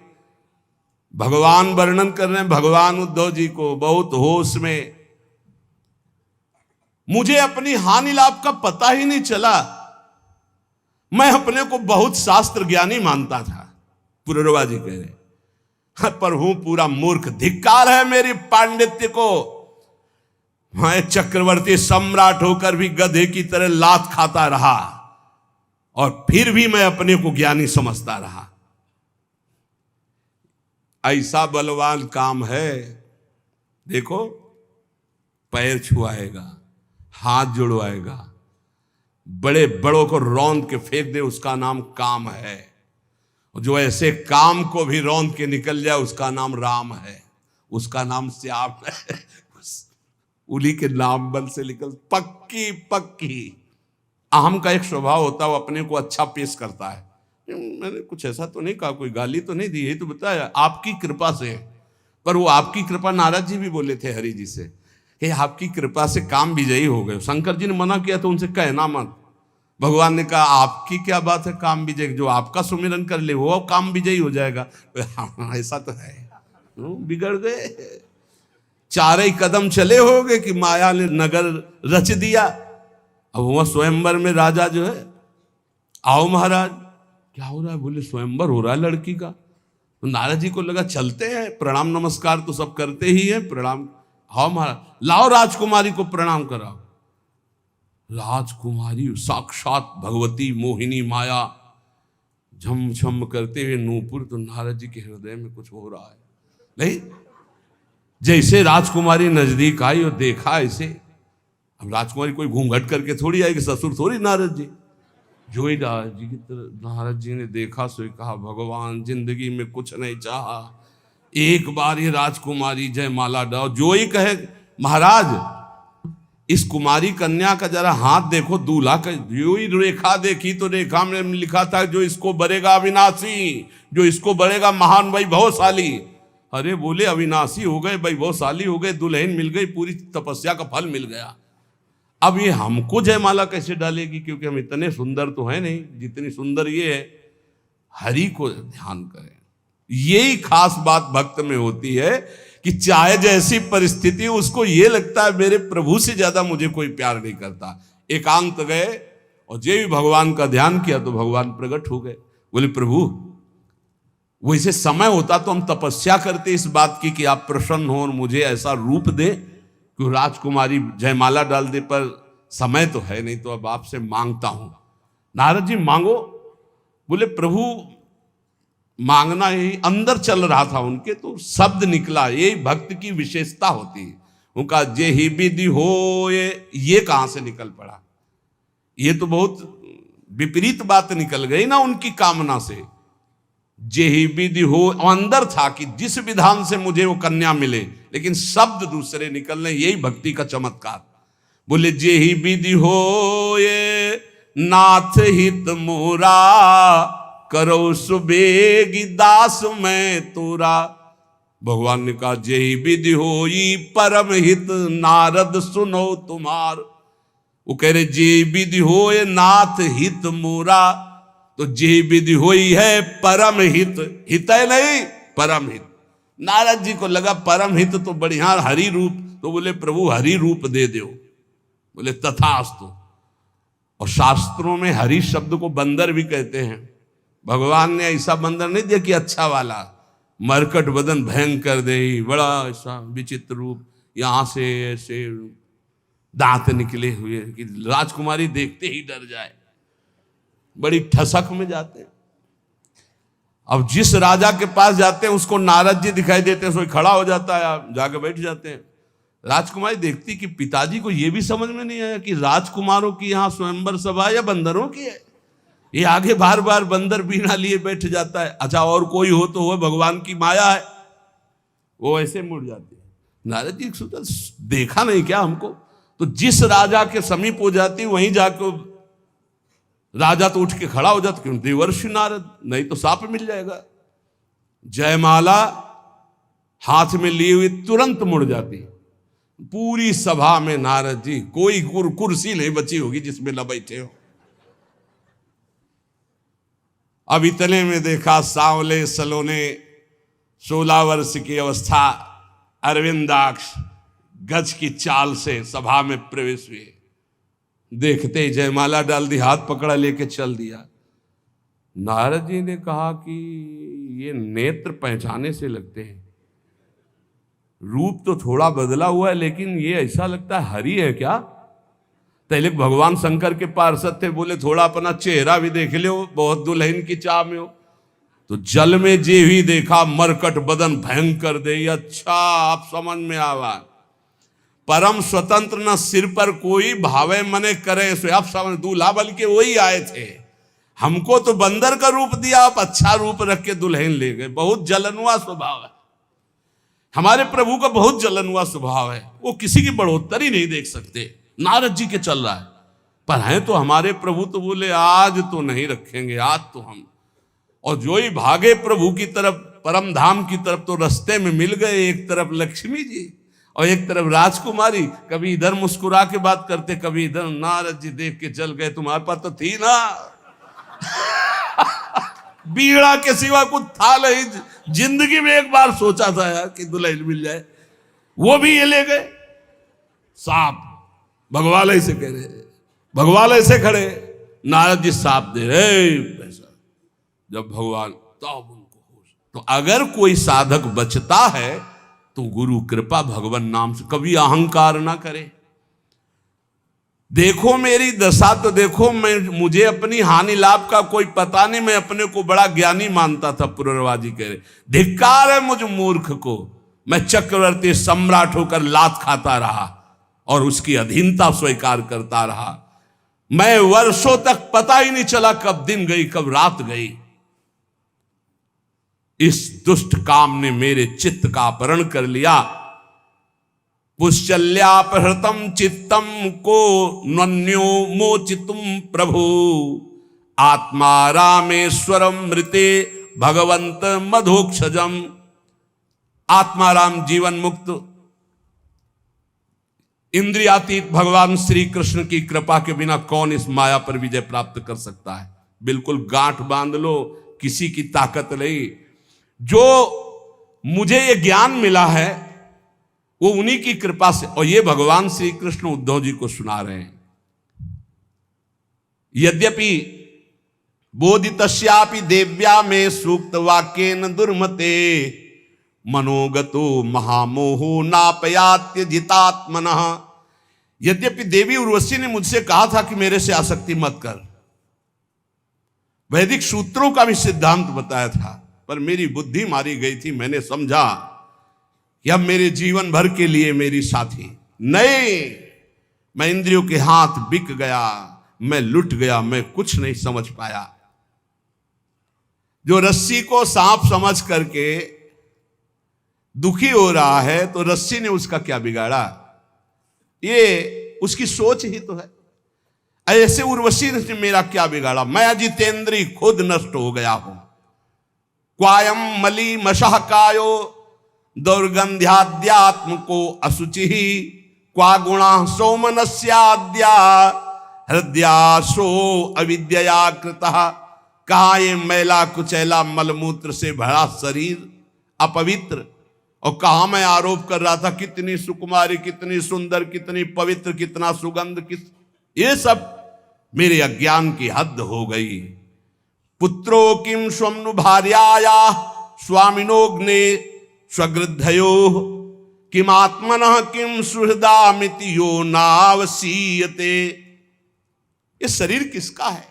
भगवान वर्णन कर रहे हैं भगवान उद्धव जी को बहुत होश में, मुझे अपनी हानि लाभ का पता ही नहीं चला। मैं अपने को बहुत शास्त्र ज्ञानी मानता था, पुररवा जी कह रहे, पर हूं पूरा मूर्ख। धिक्कार है मेरी पांडित्य को। मैं चक्रवर्ती सम्राट होकर भी गधे की तरह लात खाता रहा, और फिर भी मैं अपने को ज्ञानी समझता रहा। ऐसा बलवान काम है। देखो, पैर छुआएगा, हाथ जुड़वाएगा, बड़े बड़ों को रौंद के फेंक दे, उसका नाम काम है। जो ऐसे काम को भी रौंद के निकल जाए उसका नाम राम है, उसका नाम श्याम है। उन्हीं के नाम बल से निकल पक्की पक्की। अहम का एक स्वभाव होता है, वो अपने को अच्छा पेश करता है। मैंने कुछ ऐसा तो नहीं कहा, कोई गाली तो नहीं दी, यही तो बताया आपकी कृपा से। पर वो आपकी कृपा, नारद जी भी बोले थे हरि जी से, हे आपकी कृपा से काम विजयी हो गए। शंकर जी ने मना किया तो उनसे कहना मत। भगवान ने कहा आपकी क्या बात है काम विजय, जो आपका सुमिरन कर ले वो काम विजयी हो जाएगा। ऐसा तो है, बिगड़ गए। 4 ही कदम चले होगे कि माया ने नगर रच दिया। अब वह स्वयंवर में राजा जो है, आओ महाराज क्या हो रहा है, बोले स्वयंवर हो रहा है लड़की का। तो नारद जी को लगा चलते हैं, प्रणाम नमस्कार तो सब करते ही है, प्रणाम। आओ महाराज, लाओ राजकुमारी को प्रणाम कराओ। राजकुमारी साक्षात भगवती मोहिनी माया झमझम करते हुए नूपुर। तो नारद जी के हृदय में कुछ हो रहा है नहीं। जैसे राजकुमारी नजदीक आई और देखा ऐसे, अब राजकुमारी कोई घूंघट करके थोड़ी आएगी, ससुर थोड़ी नारद जी। जो ही नारद जी की तरह, नारद जी ने देखा सो कहा भगवान जिंदगी में कुछ नहीं चाहा, एक बार ये राजकुमारी जयमाला डाओ। जो ही कहे महाराज इस कुमारी कन्या का जरा हाथ देखो, दूल्हा का। जो ही रेखा देखी तो रेखा में लिखा था जो इसको बरेगा अविनाशी, जो इसको बरेगा महान वैभवशाली। अरे बोले अविनाशी हो गए, वैभवशाली हो गए, दुल्हन मिल गई, पूरी तपस्या का फल मिल गया। अब ये हमको जयमाला कैसे डालेगी, क्योंकि हम इतने सुंदर तो हैं नहीं जितनी सुंदर ये है। हरि को ध्यान करें। यही खास बात भक्त में होती है कि चाहे जैसी परिस्थिति, उसको ये लगता है मेरे प्रभु से ज्यादा मुझे कोई प्यार नहीं करता। एकांत गए और जे भी भगवान का ध्यान किया तो भगवान प्रकट हो गए। बोले प्रभु वैसे समय होता तो हम तपस्या करते इस बात की कि आप प्रसन्न हो और मुझे ऐसा रूप दे कि राजकुमारी जयमाला डाल दे, पर समय तो है नहीं, तो अब आपसे मांगता हूं। नारद जी मांगो। बोले प्रभु मांगना ही अंदर चल रहा था उनके, तो शब्द निकला। यही भक्त की विशेषता होती है। उनका जे ही विधि हो, ये कहां से निकल पड़ा। ये तो बहुत विपरीत बात निकल गई ना उनकी कामना से। जेहि विधि हो, अंदर था कि जिस विधान से मुझे वो कन्या मिले, लेकिन शब्द दूसरे निकलने, यही भक्ति का चमत्कार। बोले जेहि विधि हो ये नाथ हित मोरा, करो सुबेगी दास मैं तोरा। भगवान ने कहा जेहि विधि होई परम हित, नारद सुनो तुम्हार। वो कह रहे जे विधि हो ये नाथ हित मोरा, तो जे विधि होई है परम हित, हित है नहीं परम हित। नारद जी को लगा परम हित तो बढ़िया हरि रूप, तो बोले प्रभु हरि रूप दे दो। बोले तथास्तु। और शास्त्रों में हरि शब्द को बंदर भी कहते हैं। भगवान ने ऐसा बंदर नहीं दिया कि अच्छा वाला, मरकट बदन भयंकर दे, बड़ा ऐसा विचित्र रूप, यहां से ऐसे दांत निकले हुए कि राजकुमारी देखते ही डर जाए, बड़ी ठसक में जाते हैं। अब जिस राजा के पास जाते हैं उसको नारद जी दिखाई देते हैं, सोई खड़ा हो जाता है, आप जाके बैठ जाते हैं। राजकुमारी देखती कि पिताजी को यह भी समझ में नहीं आया कि राजकुमारों की यहाँ स्वयंवर सभा या बंदरों की है। ये आगे बार बार बंदर बीना लिए बैठ जाता है। अच्छा और कोई हो तो वो भगवान की माया है, वो ऐसे मुड़ जाती है। नारद जी सोचा देखा नहीं क्या हमको, तो जिस राजा के समीप हो जाती वहीं जाकर राजा तो उठ के खड़ा हो जाता, क्यों देवर्षि नारद, नहीं तो साप मिल जाएगा। जयमाला हाथ में लिए हुए तुरंत मुड़ जाती। पूरी सभा में नारद जी, कोई कुर्सी नहीं बची होगी जिसमें न बैठे हो। अब इतने में देखा सांवले सलोने 16 वर्ष की अवस्था अरविंदाक्ष गज की चाल से सभा में प्रवेश हुए। देखते ही जयमाला डाल दी, हाथ पकड़ा लेके चल दिया। नारद जी ने कहा कि ये नेत्र पहचाने से लगते हैं, रूप तो थोड़ा बदला हुआ है, लेकिन ये ऐसा लगता है हरि है क्या। पहले भगवान शंकर के पार्षद थे, बोले थोड़ा अपना चेहरा भी देख लो, बहुत दुल्हन की चाह में हो। तो जल में जे ही देखा मरकट बदन भयंकर दे। अच्छा आप समझ में आवा, परम स्वतंत्र न सिर पर कोई भावे मने करे सो। आप समझ, दूल्हा बल के वही आए थे, हमको तो बंदर का रूप दिया, आप अच्छा रूप रख के दुल्हन ले गए। बहुत जलनुआ स्वभाव है हमारे प्रभु का, बहुत जलनुआ स्वभाव है। वो किसी की बढ़ोतरी नहीं देख सकते, नारद जी के चल रहा है। पर हैं तो हमारे प्रभु, तो बोले आज तो नहीं रखेंगे, आज तो हम। और जो ही भागे प्रभु की तरफ, परम धाम की तरफ, तो रास्ते में मिल गए, एक तरफ लक्ष्मी जी और एक तरफ राजकुमारी। कभी इधर मुस्कुरा के बात करते, कभी इधर। नारद जी देख के चल गए, तुम्हारे पास तो थी ना बीड़ा के सिवा कुछ था नहीं। जिंदगी में एक बार सोचा था यार कि दुल्हन मिल जाए, वो भी ये ले गए। सांप भगवान ऐसे कह रहे, भगवान ऐसे खड़े, नारद जी सांप दे रहे पैसा। जब भगवान तब उनको होश। तो अगर कोई साधक बचता है तो गुरु कृपा भगवान नाम से, कभी अहंकार ना करे। देखो मेरी दशा तो देखो, मुझे अपनी हानि लाभ का कोई पता नहीं, मैं अपने को बड़ा ज्ञानी मानता था। पुरवाजी कह रहे धिक्कार है मुझ मूर्ख को, मैं चक्रवर्ती सम्राट होकर लात खाता रहा और उसकी अधीनता स्वीकार करता रहा। मैं वर्षों तक पता ही नहीं चला कब दिन गई कब रात गई। इस दुष्ट काम ने मेरे चित्त का अपहरण कर लिया। पुश्चल्यापहृतम चित्तम को नन्यो मोचितुम प्रभु, आत्मा रामेश्वरम मृते भगवंत मधोक्षजम। आत्माराम जीवन मुक्त इंद्रियातीत भगवान श्री कृष्ण की कृपा के बिना कौन इस माया पर विजय प्राप्त कर सकता है। बिल्कुल गांठ बांध लो, किसी की ताकत नहीं। जो मुझे ये ज्ञान मिला है वो उन्हीं की कृपा से। और ये भगवान श्री कृष्ण उद्धव जी को सुना रहे हैं। यद्यपि बोधितस्यापि देव्या में सूक्त वाक्येन दुर्मते, मनोगतो महामोहो नापयात्य जितात्मनः। यद्यपि देवी उर्वशी ने मुझसे कहा था कि मेरे से आसक्ति मत कर, वैदिक सूत्रों का भी सिद्धांत बताया था, पर मेरी बुद्धि मारी गई थी। मैंने समझा कि अब मेरे जीवन भर के लिए मेरी साथी नहीं। मैं इंद्रियों के हाथ बिक गया, मैं लुट गया, मैं कुछ नहीं समझ पाया। जो रस्सी को सांप समझ करके दुखी हो रहा है, तो रस्सी ने उसका क्या बिगाड़ा? ये उसकी सोच ही तो है। ऐसे उर्वशी ने मेरा क्या बिगाड़ा? मैं अजितेंद्री खुद नष्ट हो गया हूं। क्वायम मली मशः कायो दौर्गंध्याद्यात्म को असुचि क्वा गुणा सोमनस्याद्या हृदयासो अविद्या कृतः। कहा ये मैला कुचैला मलमूत्र से भरा शरीर अपवित्र, और कहा मैं आरोप कर रहा था कितनी सुकुमारी, कितनी सुंदर, कितनी पवित्र, कितना सुगंध, ये सब मेरे अज्ञान की हद हो गई। पुत्रो किम स्वम्नु भार्याया स्वामिनोग्ने स्वगृद्धयो किम आत्मनः किम सुहृदामिति यो नावसीयते। ये शरीर किसका है?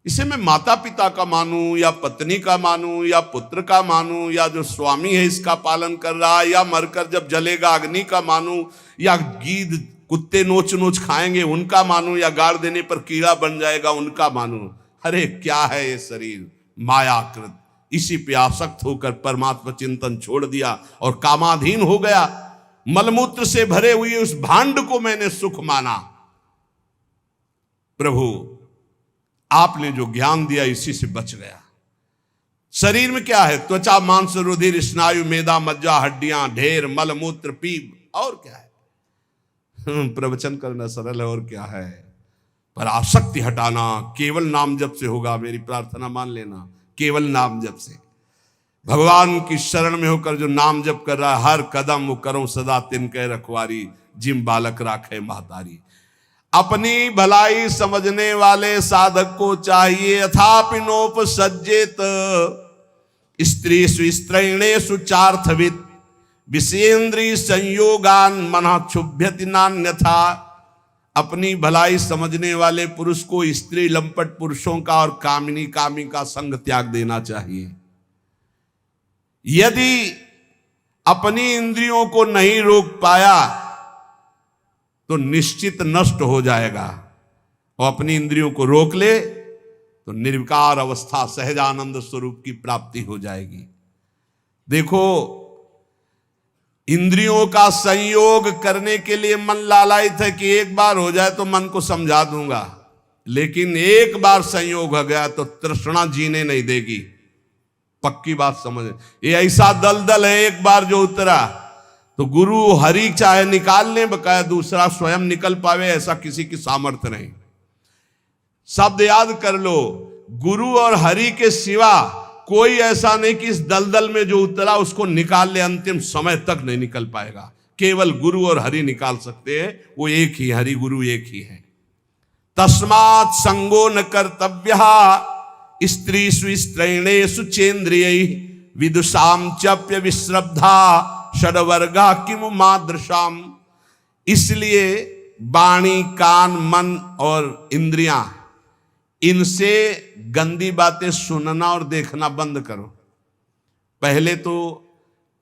इसे मैं माता पिता का मानूं या पत्नी का मानूं या पुत्र का मानूं या जो स्वामी है इसका पालन कर रहा है, या मरकर जब जलेगा अग्नि का मानूं, या गीद कुत्ते नोच नोच खाएंगे उनका मानूं, या गाड़ देने पर कीड़ा बन जाएगा उनका मानूं। अरे क्या है ये शरीर? मायाकृत। इसी पे आसक्त होकर परमात्मा चिंतन छोड़ दिया और कामाधीन हो गया। मलमूत्र से भरे हुए उस भांड को मैंने सुख माना। प्रभु आपने जो ज्ञान दिया इसी से बच गया। शरीर में क्या है? त्वचा मांस रुधिर स्नायु मेदा मज्जा हड्डियां ढेर मलमूत्र पीप, और क्या है? प्रवचन करना सरल है, और क्या है? पर आसक्ति हटाना केवल नाम जप से होगा। मेरी प्रार्थना मान लेना, केवल नाम जप से। भगवान की शरण में होकर जो नाम जप कर रहा है, हर कदम वो करो सदा तिनके रखवारी, जिम बालक राखे महतारी। अपनी भलाई समझने वाले साधक को चाहिए अथापि नोपसज्जेत स्त्री स्त्रैणेषु चार्थवित् विषेन्द्रिय संयोगान मना क्षुभ्यति नान्यथा। अपनी भलाई समझने वाले पुरुष को स्त्री लंपट पुरुषों का और कामिनी कामी का संग त्याग देना चाहिए। यदि अपनी इंद्रियों को नहीं रोक पाया तो निश्चित नष्ट हो जाएगा, और अपनी इंद्रियों को रोक ले तो निर्विकार अवस्था सहजानंद स्वरूप की प्राप्ति हो जाएगी। देखो, इंद्रियों का संयोग करने के लिए मन लालायित है कि एक बार हो जाए तो मन को समझा दूंगा, लेकिन एक बार संयोग हो गया तो तृष्णा जीने नहीं देगी। पक्की बात समझ। ये ऐसा दलदल है, एक बार जो उतरा तो गुरु हरि चाहे निकाल ले, बकाया दूसरा स्वयं निकल पावे ऐसा किसी की सामर्थ्य नहीं। शब्द याद कर लो, गुरु और हरि के सिवा कोई ऐसा नहीं कि इस दलदल में जो उतरा उसको निकाल ले, अंतिम समय तक नहीं निकल पाएगा। केवल गुरु और हरि निकाल सकते हैं, वो एक ही, हरि गुरु एक ही है। तस्मात् संगो न कर्तव्य स्त्रीषु स्त्रैणेषु चेन्द्रियै विदुषाम चप्य विश्रब्धा षड्वर्गा किमु मादृशाम। इसलिए वाणी कान मन और इंद्रियां, इनसे गंदी बातें सुनना और देखना बंद करो। पहले तो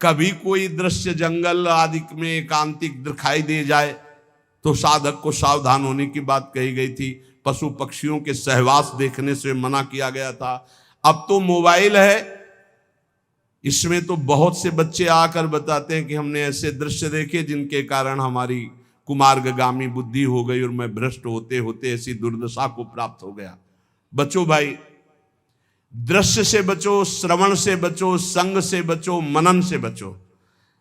कभी कोई दृश्य जंगल आदि में एकांतिक दिखाई दे जाए तो साधक को सावधान होने की बात कही गई थी। पशु पक्षियों के सहवास देखने से मना किया गया था। अब तो मोबाइल है, इसमें तो बहुत से बच्चे आकर बताते हैं कि हमने ऐसे दृश्य देखे जिनके कारण हमारी कुमार्गगामी बुद्धि हो गई और मैं भ्रष्ट होते होते ऐसी दुर्दशा को प्राप्त हो गया। बचो भाई, दृश्य से बचो, श्रवण से बचो, संग से बचो, मनन से बचो।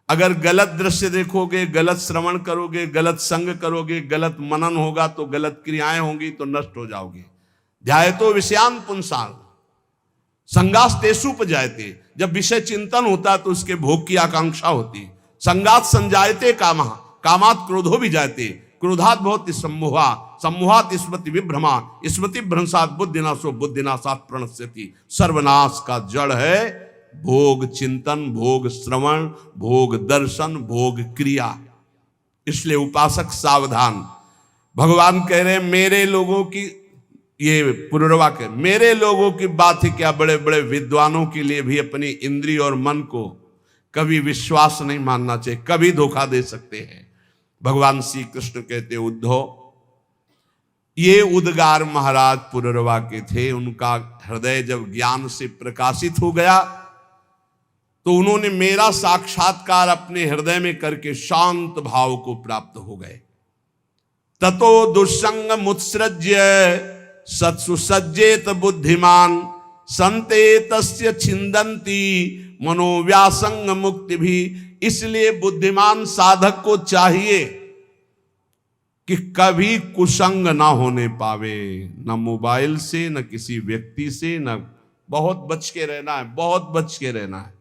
अगर गलत दृश्य देखोगे, गलत श्रवण करोगे, गलत संग करोगे, गलत मनन होगा तो गलत क्रियाएं होंगी तो नष्ट हो जाओगे। ध्यायतो विषयान पुंसान संगास तेषुपजायते। जब विषय चिंतन होता तो उसके भोग की आकांक्षा होती। संगात संजायते कामः कामात् क्रोधो भी जायते क्रोधात भवति सम्मोहा सम्मोहात स्मृति विभ्रमा स्मृति भ्रंशात बुद्धिनाशो बुद्धिनाशात प्रणश्यति। सर्वनाश का जड़ है भोग चिंतन, भोग श्रवण, भोग दर्शन, भोग क्रिया। इसलिए उपासक सावधान। भगवान कह रहे हैं मेरे लोगों की, ये पुनर्वाक्य, मेरे लोगों की बात ही क्या, बड़े बड़े विद्वानों के लिए भी अपनी इंद्रिय और मन को कभी विश्वास नहीं मानना चाहिए, कभी धोखा दे सकते हैं। भगवान श्री कृष्ण कहते उद्धव, ये उद्गार महाराज पुररवा के थे। उनका हृदय जब ज्ञान से प्रकाशित हो गया तो उन्होंने मेरा साक्षात्कार अपने हृदय में करके शांत भाव को प्राप्त हो गए। ततो दुस्संग मुत्सृज्य सत्सु सज्जेत बुद्धिमान संते तस्य छिंदंती मनोव्यासंग मुक्ति भी। इसलिए बुद्धिमान साधक को चाहिए कि कभी कुसंग ना होने पावे, न मोबाइल से, न किसी व्यक्ति से, न बहुत बच के रहना है, बहुत बच के रहना है।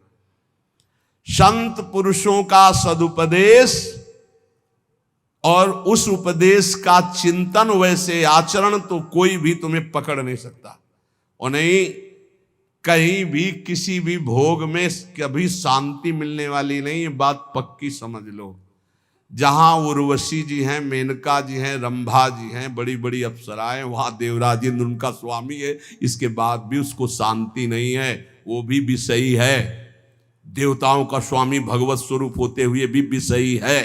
संत पुरुषों का सदुपदेश और उस उपदेश का चिंतन, वैसे आचरण तो कोई भी तुम्हें पकड़ नहीं सकता। और नहीं, कहीं भी किसी भी भोग में कभी शांति मिलने वाली नहीं, ये बात पक्की समझ लो। जहां उर्वशी जी हैं, मेनका जी हैं, रंभा जी हैं, बड़ी बड़ी अप्सराएं, वहां देवराज इंद्र उनका स्वामी है, इसके बाद भी उसको शांति नहीं है, वो भी विषयी है। देवताओं का स्वामी भगवत स्वरूप होते हुए भी विषयी है।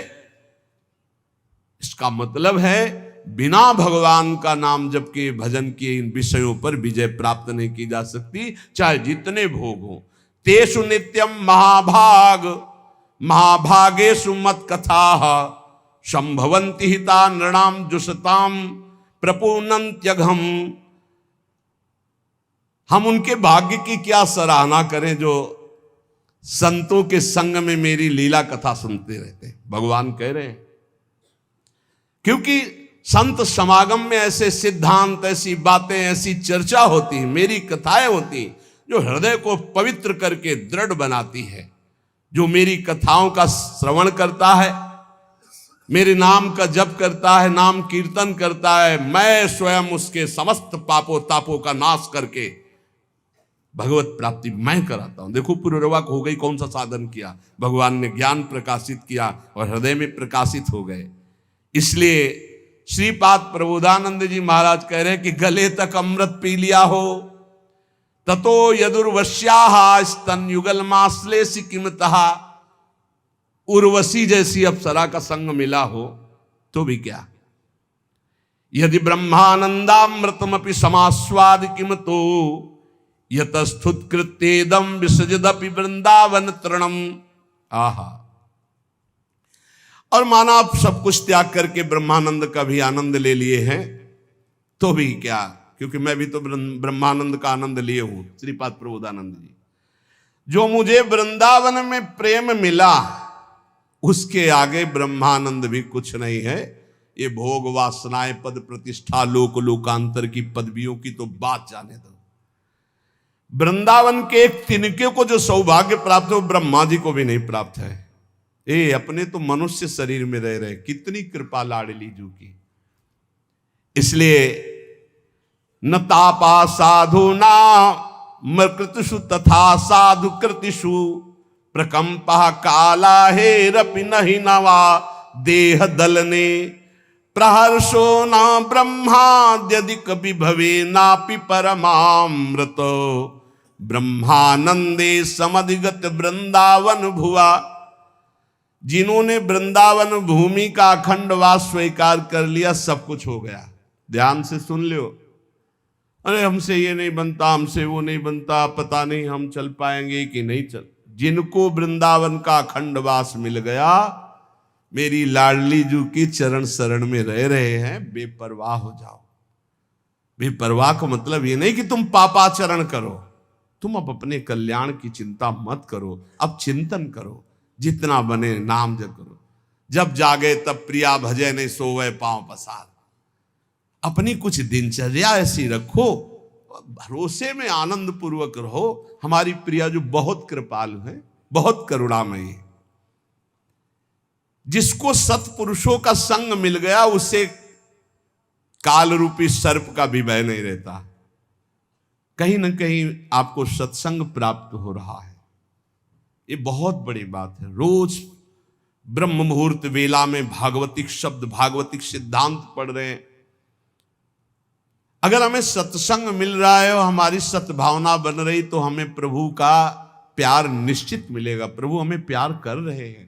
इसका मतलब है बिना भगवान का नाम जप के, भजन के, इन विषयों पर विजय प्राप्त नहीं की जा सकती, चाहे जितने भोग हो। तेषु नित्यम महाभाग महाभागेषु मत कथा संभवंति हिता नृणाम जुषताम प्रपूर्णंत्यघम। हम उनके भाग्य की क्या सराहना करें जो संतों के संग में मेरी लीला कथा सुनते रहते हैं, भगवान कह रहे हैं। क्योंकि संत समागम में ऐसे सिद्धांत, ऐसी बातें, ऐसी चर्चा होती है, मेरी कथाएं होती जो हृदय को पवित्र करके दृढ़ बनाती है। जो मेरी कथाओं का श्रवण करता है, मेरे नाम का जप करता है, नाम कीर्तन करता है, मैं स्वयं उसके समस्त पापों तापों का नाश करके भगवत प्राप्ति मैं कराता हूं। देखो पुररवा हो गई, कौन सा साधन किया, भगवान ने ज्ञान प्रकाशित किया और हृदय में प्रकाशित हो गए। इसलिए श्रीपाद प्रबोधानंद जी महाराज कह रहे हैं कि गले तक अमृत पी लिया हो, ततो यदुर्वश्याः स्तन युगल मास्लेसि किमतः। उर्वशी जैसी अप्सरा का संग मिला हो तो भी क्या, यदि ब्रह्मानंदामृतमपि समास्वाद किमतो यतस्तुत्कृत्येदं विसजदपि वृंदावन तृणम। आहा। और माना आप सब कुछ त्याग करके ब्रह्मानंद का भी आनंद ले लिए हैं तो भी क्या, क्योंकि मैं भी तो ब्रह्मानंद का आनंद लिए हूं। श्रीपाद प्रबोधानंद जी, जो मुझे वृंदावन में प्रेम मिला उसके आगे ब्रह्मानंद भी कुछ नहीं है। ये भोग वासनाएं, पद प्रतिष्ठा, लोक लोकांतर की पदवियों की तो बात जाने दो। वृंदावन के एक तिनके को जो सौभाग्य प्राप्त हो, ब्रह्मा जी को भी नहीं प्राप्त है। ए अपने तो मनुष्य शरीर में रह रहे, कितनी कृपा लाडली जू की। इसलिए न तापा साधुना मृकृतिषु तथा साधु कृतिषु प्रकंपः काला हेरपि नहि नवा देह दलने प्रहर्षो न ब्रह्माद्यदि कवि भवे नापि परमामृत ब्रह्मानंदे समधिगत वृंदावन भुआ। जिन्होंने वृंदावन भूमि का अखंड वास स्वीकार कर लिया, सब कुछ हो गया। ध्यान से सुन लियो। अरे हमसे ये नहीं बनता, हमसे वो नहीं बनता, पता नहीं हम चल पाएंगे कि नहीं चल। जिनको वृंदावन का अखंड वास मिल गया, मेरी लाडली जू की चरण शरण में रह रहे हैं, बेपरवाह हो जाओ। बेपरवाह का मतलब ये नहीं कि तुम पापाचरण करो, तुम अब अपने कल्याण की चिंता मत करो, अब चिंतन करो, जितना बने नाम जप करो। जब जागे तब प्रिया भजे नहीं सोवे पांव पसार। अपनी कुछ दिनचर्या ऐसी रखो, भरोसे में आनंद पूर्वक रहो। हमारी प्रिया जो बहुत कृपालु है, बहुत करुणामयी है। जिसको सत्पुरुषों का संग मिल गया, उसे काल रूपी सर्प का भी भय नहीं रहता। कहीं ना कहीं आपको सत्संग प्राप्त हो रहा है, ये बहुत बड़ी बात है। रोज ब्रह्म मुहूर्त वेला में भागवतिक शब्द, भागवतिक सिद्धांत पढ़ रहे हैं। अगर हमें सत्संग मिल रहा है और हमारी सद्भावना बन रही, तो हमें प्रभु का प्यार निश्चित मिलेगा। प्रभु हमें प्यार कर रहे हैं।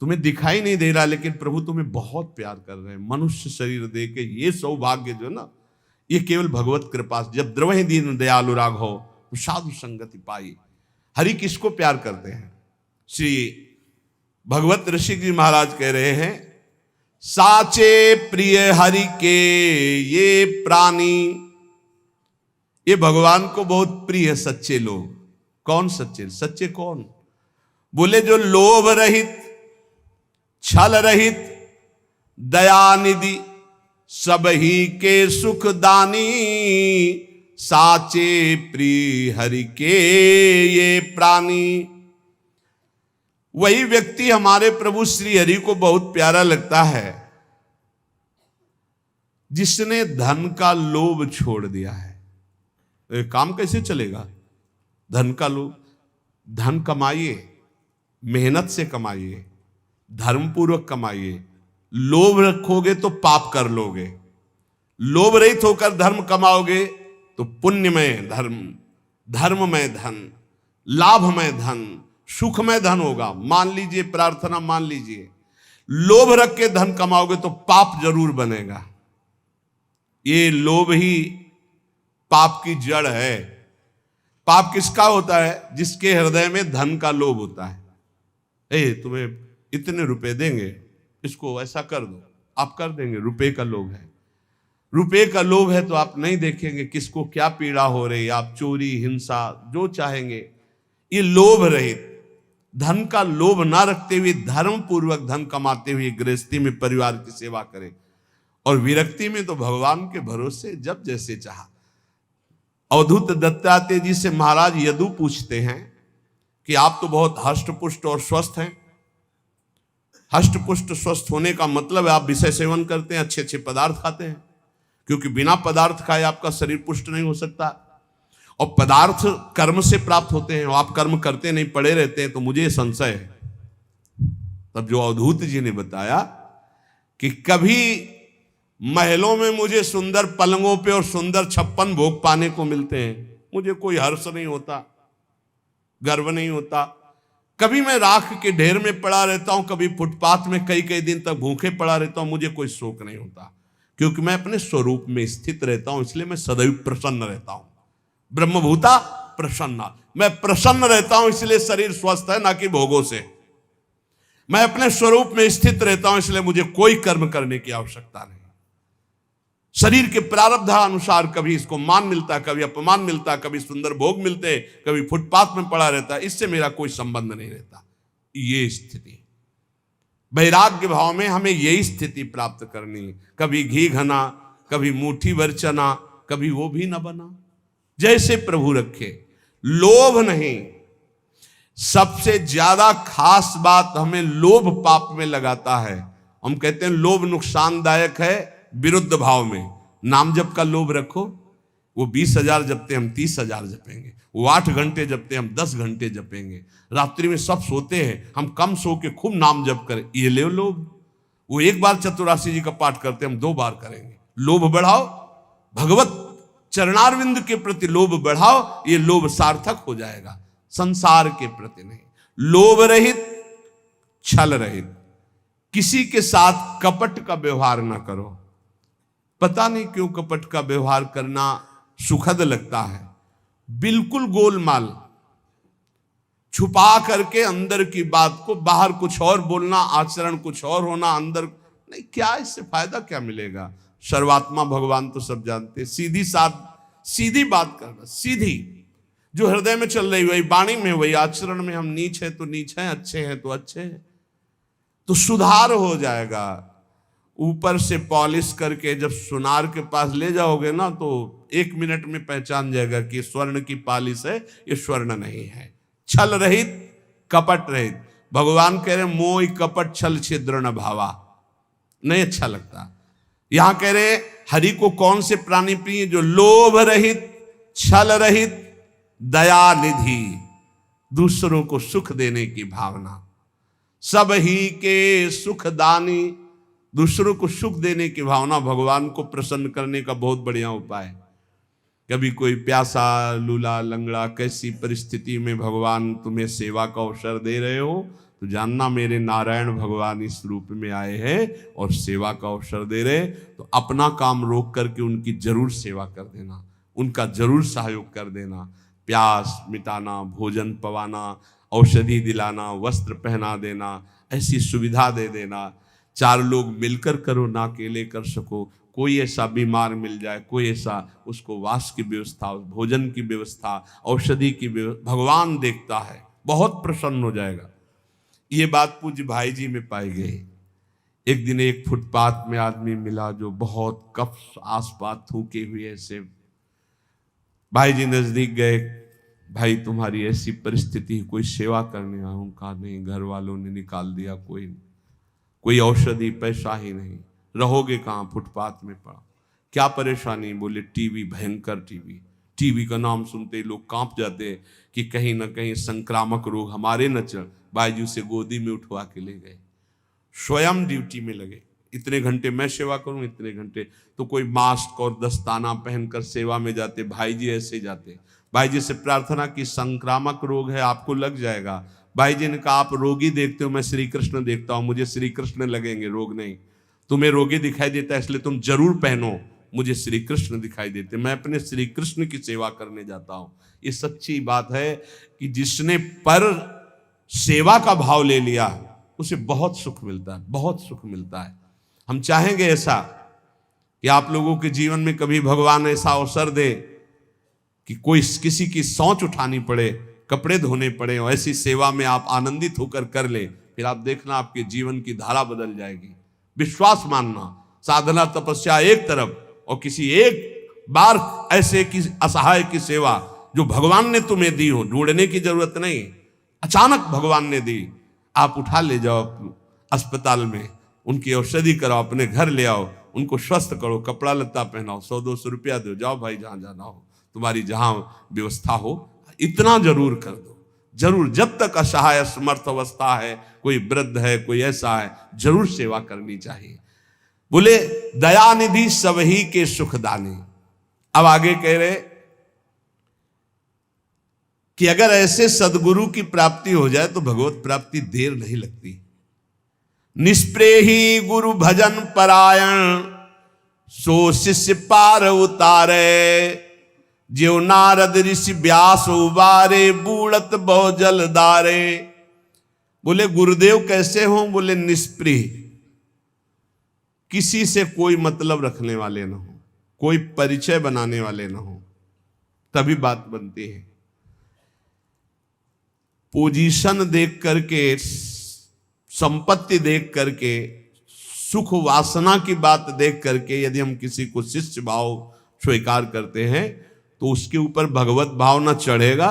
तुम्हें दिखाई नहीं दे रहा, लेकिन प्रभु तुम्हें बहुत प्यार कर रहे हैं। मनुष्य शरीर दे के ये सौभाग्य जो ना, ये केवल भगवत कृपा से। जब द्रवहि दीन दयालु राघव तो साधु संगति पाई। हरि किसको प्यार करते हैं? श्री भगवत ऋषि जी महाराज कह रहे हैं, साचे प्रिय हरि के ये प्राणी। ये भगवान को बहुत प्रिय है सच्चे लोग। कौन सच्चे? सच्चे कौन? बोले जो लोभ रहित, छल रहित, दयानिधि, सब ही के सुख दानी। साचे प्रिय हरि के ये प्राणी। वही व्यक्ति हमारे प्रभु श्री हरि को बहुत प्यारा लगता है जिसने धन का लोभ छोड़ दिया है। तो काम कैसे चलेगा? धन का लोभ। धन कमाइए, मेहनत से कमाइए, धर्मपूर्वक कमाइए। लोभ रखोगे तो पाप कर लोगे। लोभ रहित होकर धर्म कमाओगे तो पुण्यमय धर्म, धर्ममय धन, लाभमय धन, सुखमय धन होगा। मान लीजिए, प्रार्थना मान लीजिए, लोभ रख के धन कमाओगे तो पाप जरूर बनेगा। ये लोभ ही पाप की जड़ है। पाप किसका होता है? जिसके हृदय में धन का लोभ होता है। तुम्हें इतने रुपए देंगे, इसको ऐसा कर दो, आप कर देंगे। रुपए का लोभ है। रुपए का लोभ है तो आप नहीं देखेंगे किसको क्या पीड़ा हो रही, आप चोरी, हिंसा, जो चाहेंगे। ये लोभ रहित, धन का लोभ ना रखते हुए धर्म पूर्वक धन कमाते हुए गृहस्थी में परिवार की सेवा करें, और विरक्ति में तो भगवान के भरोसे जब जैसे चाहा। अवधूत दत्तात्रेय जी से महाराज यदु पूछते हैं कि आप तो बहुत हष्टपुष्ट और स्वस्थ हैं। हष्टपुष्ट स्वस्थ होने का मतलब है आप विषय सेवन करते हैं, अच्छे अच्छे पदार्थ खाते हैं, क्योंकि बिना पदार्थ खाए आपका शरीर पुष्ट नहीं हो सकता। और पदार्थ कर्म से प्राप्त होते हैं, और आप कर्म करते नहीं, पड़े रहते हैं। तो मुझे संशय है। तब जो अवधूत जी ने बताया कि कभी महलों में मुझे सुंदर पलंगों पे और सुंदर 56 भोग पाने को मिलते हैं, मुझे कोई हर्ष नहीं होता, गर्व नहीं होता। कभी मैं राख के ढेर में पड़ा रहता हूं, कभी फुटपाथ में कई कई दिन तक भूखे पड़ा रहता हूं, मुझे कोई शोक नहीं होता, क्योंकि मैं अपने स्वरूप में स्थित रहता हूं। इसलिए मैं सदैव प्रसन्न रहता हूं। ब्रह्मभूता प्रसन्ना, मैं प्रसन्न रहता हूं, इसलिए शरीर स्वस्थ है, ना कि भोगों से। मैं अपने स्वरूप में स्थित रहता हूं, इसलिए मुझे कोई कर्म करने की आवश्यकता नहीं। शरीर के प्रारब्ध अनुसार कभी इसको मान मिलता, कभी अपमान मिलता, कभी सुंदर भोग मिलते, कभी फुटपाथ में पड़ा रहता, इससे मेरा कोई संबंध नहीं रहता। ये स्थिति, वैराग्य भाव में हमें यही स्थिति प्राप्त करनी है। कभी घी घना, कभी मुट्ठी भर चना, कभी वो भी न बना, जैसे प्रभु रखे। लोभ नहीं। सबसे ज्यादा खास बात हमें लोभ पाप में लगाता है। हम कहते हैं लोभ नुकसानदायक है विरुद्ध भाव में। नाम जप का लोभ रखो, वो 20,000 जपते हम 30,000 जपेंगे। वो 8 घंटे जपते हम 10 घंटे जपेंगे। रात्रि में सब सोते हैं, हम कम सो के खूब नाम जप करें, ये ले लोभ। वो एक बार चतुरासी जी का पाठ करते हम 2 बार करेंगे। लोभ बढ़ाओ, भगवत चरणारविंद के प्रति लोभ बढ़ाओ, ये लोभ सार्थक हो जाएगा, संसार के प्रति नहीं। लोभ रहित, छल रहित, किसी के साथ कपट का व्यवहार ना करो। पता नहीं क्यों कपट का व्यवहार करना सुखद लगता है। बिल्कुल गोलमाल, छुपा करके अंदर की बात को बाहर कुछ और बोलना, आचरण कुछ और होना, अंदर नहीं। क्या इससे फायदा क्या मिलेगा? सर्वात्मा भगवान तो सब जानते। सीधी बात करना, सीधी जो हृदय में चल रही, वही वाणी में, वही आचरण में। हम नीच है तो नीच है, अच्छे हैं तो अच्छे हैं, तो सुधार हो जाएगा। ऊपर से पॉलिश करके जब सुनार के पास ले जाओगे ना, तो 1 मिनट में पहचान जाएगा कि स्वर्ण की पॉलिश है, ये स्वर्ण नहीं है। छल रहित, कपट रहित। भगवान कह रहे मोह कपट छल छिद्र न भावा, नहीं अच्छा लगता। यहां कह रहे हरि को कौन से प्राणी प्रिय? जो लोभ रहित, छल रहित, दया निधि, दूसरों को सुख देने की भावना, सब ही के सुख दानी। दूसरों को सुख देने की भावना भगवान को प्रसन्न करने का बहुत बढ़िया उपाय है। कभी कोई प्यासा लूला लंगड़ा कैसी परिस्थिति में भगवान तुम्हें सेवा का अवसर दे रहे हो, तो जानना मेरे नारायण भगवान इस रूप में आए हैं और सेवा का अवसर दे रहे। तो अपना काम रोक करके उनकी जरूर सेवा कर देना, उनका जरूर सहयोग कर देना। प्यास मिटाना, भोजन पवाना, औषधि दिलाना, वस्त्र पहना देना, ऐसी सुविधा दे देना। 4 लोग मिलकर करो, ना अकेले कर सको। कोई ऐसा बीमार मिल जाए, कोई ऐसा, उसको वास की व्यवस्था, भोजन की व्यवस्था, औषधि की व्यवस्था भगवान देखता है, बहुत प्रसन्न हो जाएगा। ये बात पूज्य भाई जी में पाई गई। एक दिन एक फुटपाथ में आदमी मिला जो बहुत कफ आसपास थूके हुए ऐसे। भाई जी नजदीक गए, भाई तुम्हारी ऐसी परिस्थिति, कोई सेवा करने आया हूं। कहा नहीं, घर वालों ने निकाल दिया, कोई औषधि पैसा ही नहीं, रहोगे कहाँ, फुटपाथ में पड़ा। क्या परेशानी? बोले टीबी, भयंकर टीबी का नाम सुनते ही लोग कांप जाते कि कहीं ना कहीं संक्रामक रोग हमारे न चल। बाईजू से गोदी में उठवा के ले गए, स्वयं ड्यूटी में लगे। इतने घंटे मैं सेवा करूं, इतने घंटे। तो कोई मास्क और दस्ताना पहनकर सेवा में जाते, भाई जी ऐसे जाते। भाई जी से प्रार्थना की, संक्रामक रोग है, आपको लग जाएगा। भाई जी ने कहा आप रोगी देखते हो, मैं श्री कृष्ण देखता हूं, मुझे श्री कृष्ण लगेंगे, रोग नहीं। तुम्हें रोगी दिखाई देता है इसलिए तुम जरूर पहनो, मुझे श्री कृष्ण दिखाई देते, मैं अपने श्री कृष्ण की सेवा करने जाता हूं। ये सच्ची बात है कि जिसने पर सेवा का भाव ले लिया उसे बहुत सुख मिलता है, बहुत सुख मिलता है। हम चाहेंगे ऐसा कि आप लोगों के जीवन में कभी भगवान ऐसा अवसर दे कि कोई किसी की सोच उठानी पड़े, कपड़े धोने पड़े, और ऐसी सेवा में आप आनंदित होकर कर ले, फिर आप देखना आपके जीवन की धारा बदल जाएगी। विश्वास मानना, साधना तपस्या एक तरफ, और किसी एक बार ऐसे की असहाय की सेवा जो भगवान ने तुम्हें दी हो, ढूंढने की जरूरत नहीं, अचानक भगवान ने दी, आप उठा ले जाओ अस्पताल में, उनकी औषधि कराओ, अपने घर ले आओ, उनको स्वस्थ करो, कपड़ा लत्ता पहनाओ, 100-200 रुपया दो, जाओ भाई जहां जाना हो, तुम्हारी जहां व्यवस्था हो, इतना जरूर कर दो, जरूर। जब तक असहाय असमर्थ अवस्था है, कोई वृद्ध है, कोई ऐसा है, जरूर सेवा करनी चाहिए। बोले दयानिधि सबही के सुखदानी। अब आगे कह रहे कि अगर ऐसे सदगुरु की प्राप्ति हो जाए तो भगवत प्राप्ति देर नहीं लगती। निष्प्रेही गुरु भजन परायण, सो शिष्य पार उतारे, ज्यो नारद ऋषि व्यास उबारे, बूढ़त बहु जल दारे। बोले गुरुदेव कैसे हों? बोले निष्प्रिय, किसी से कोई मतलब रखने वाले ना हो, कोई परिचय बनाने वाले ना हो, तभी बात बनती है। पोजीशन देख करके, संपत्ति देख करके, सुख वासना की बात देख करके यदि हम किसी को शिष्य भाव स्वीकार करते हैं तो उसके ऊपर भगवत भाव न चढ़ेगा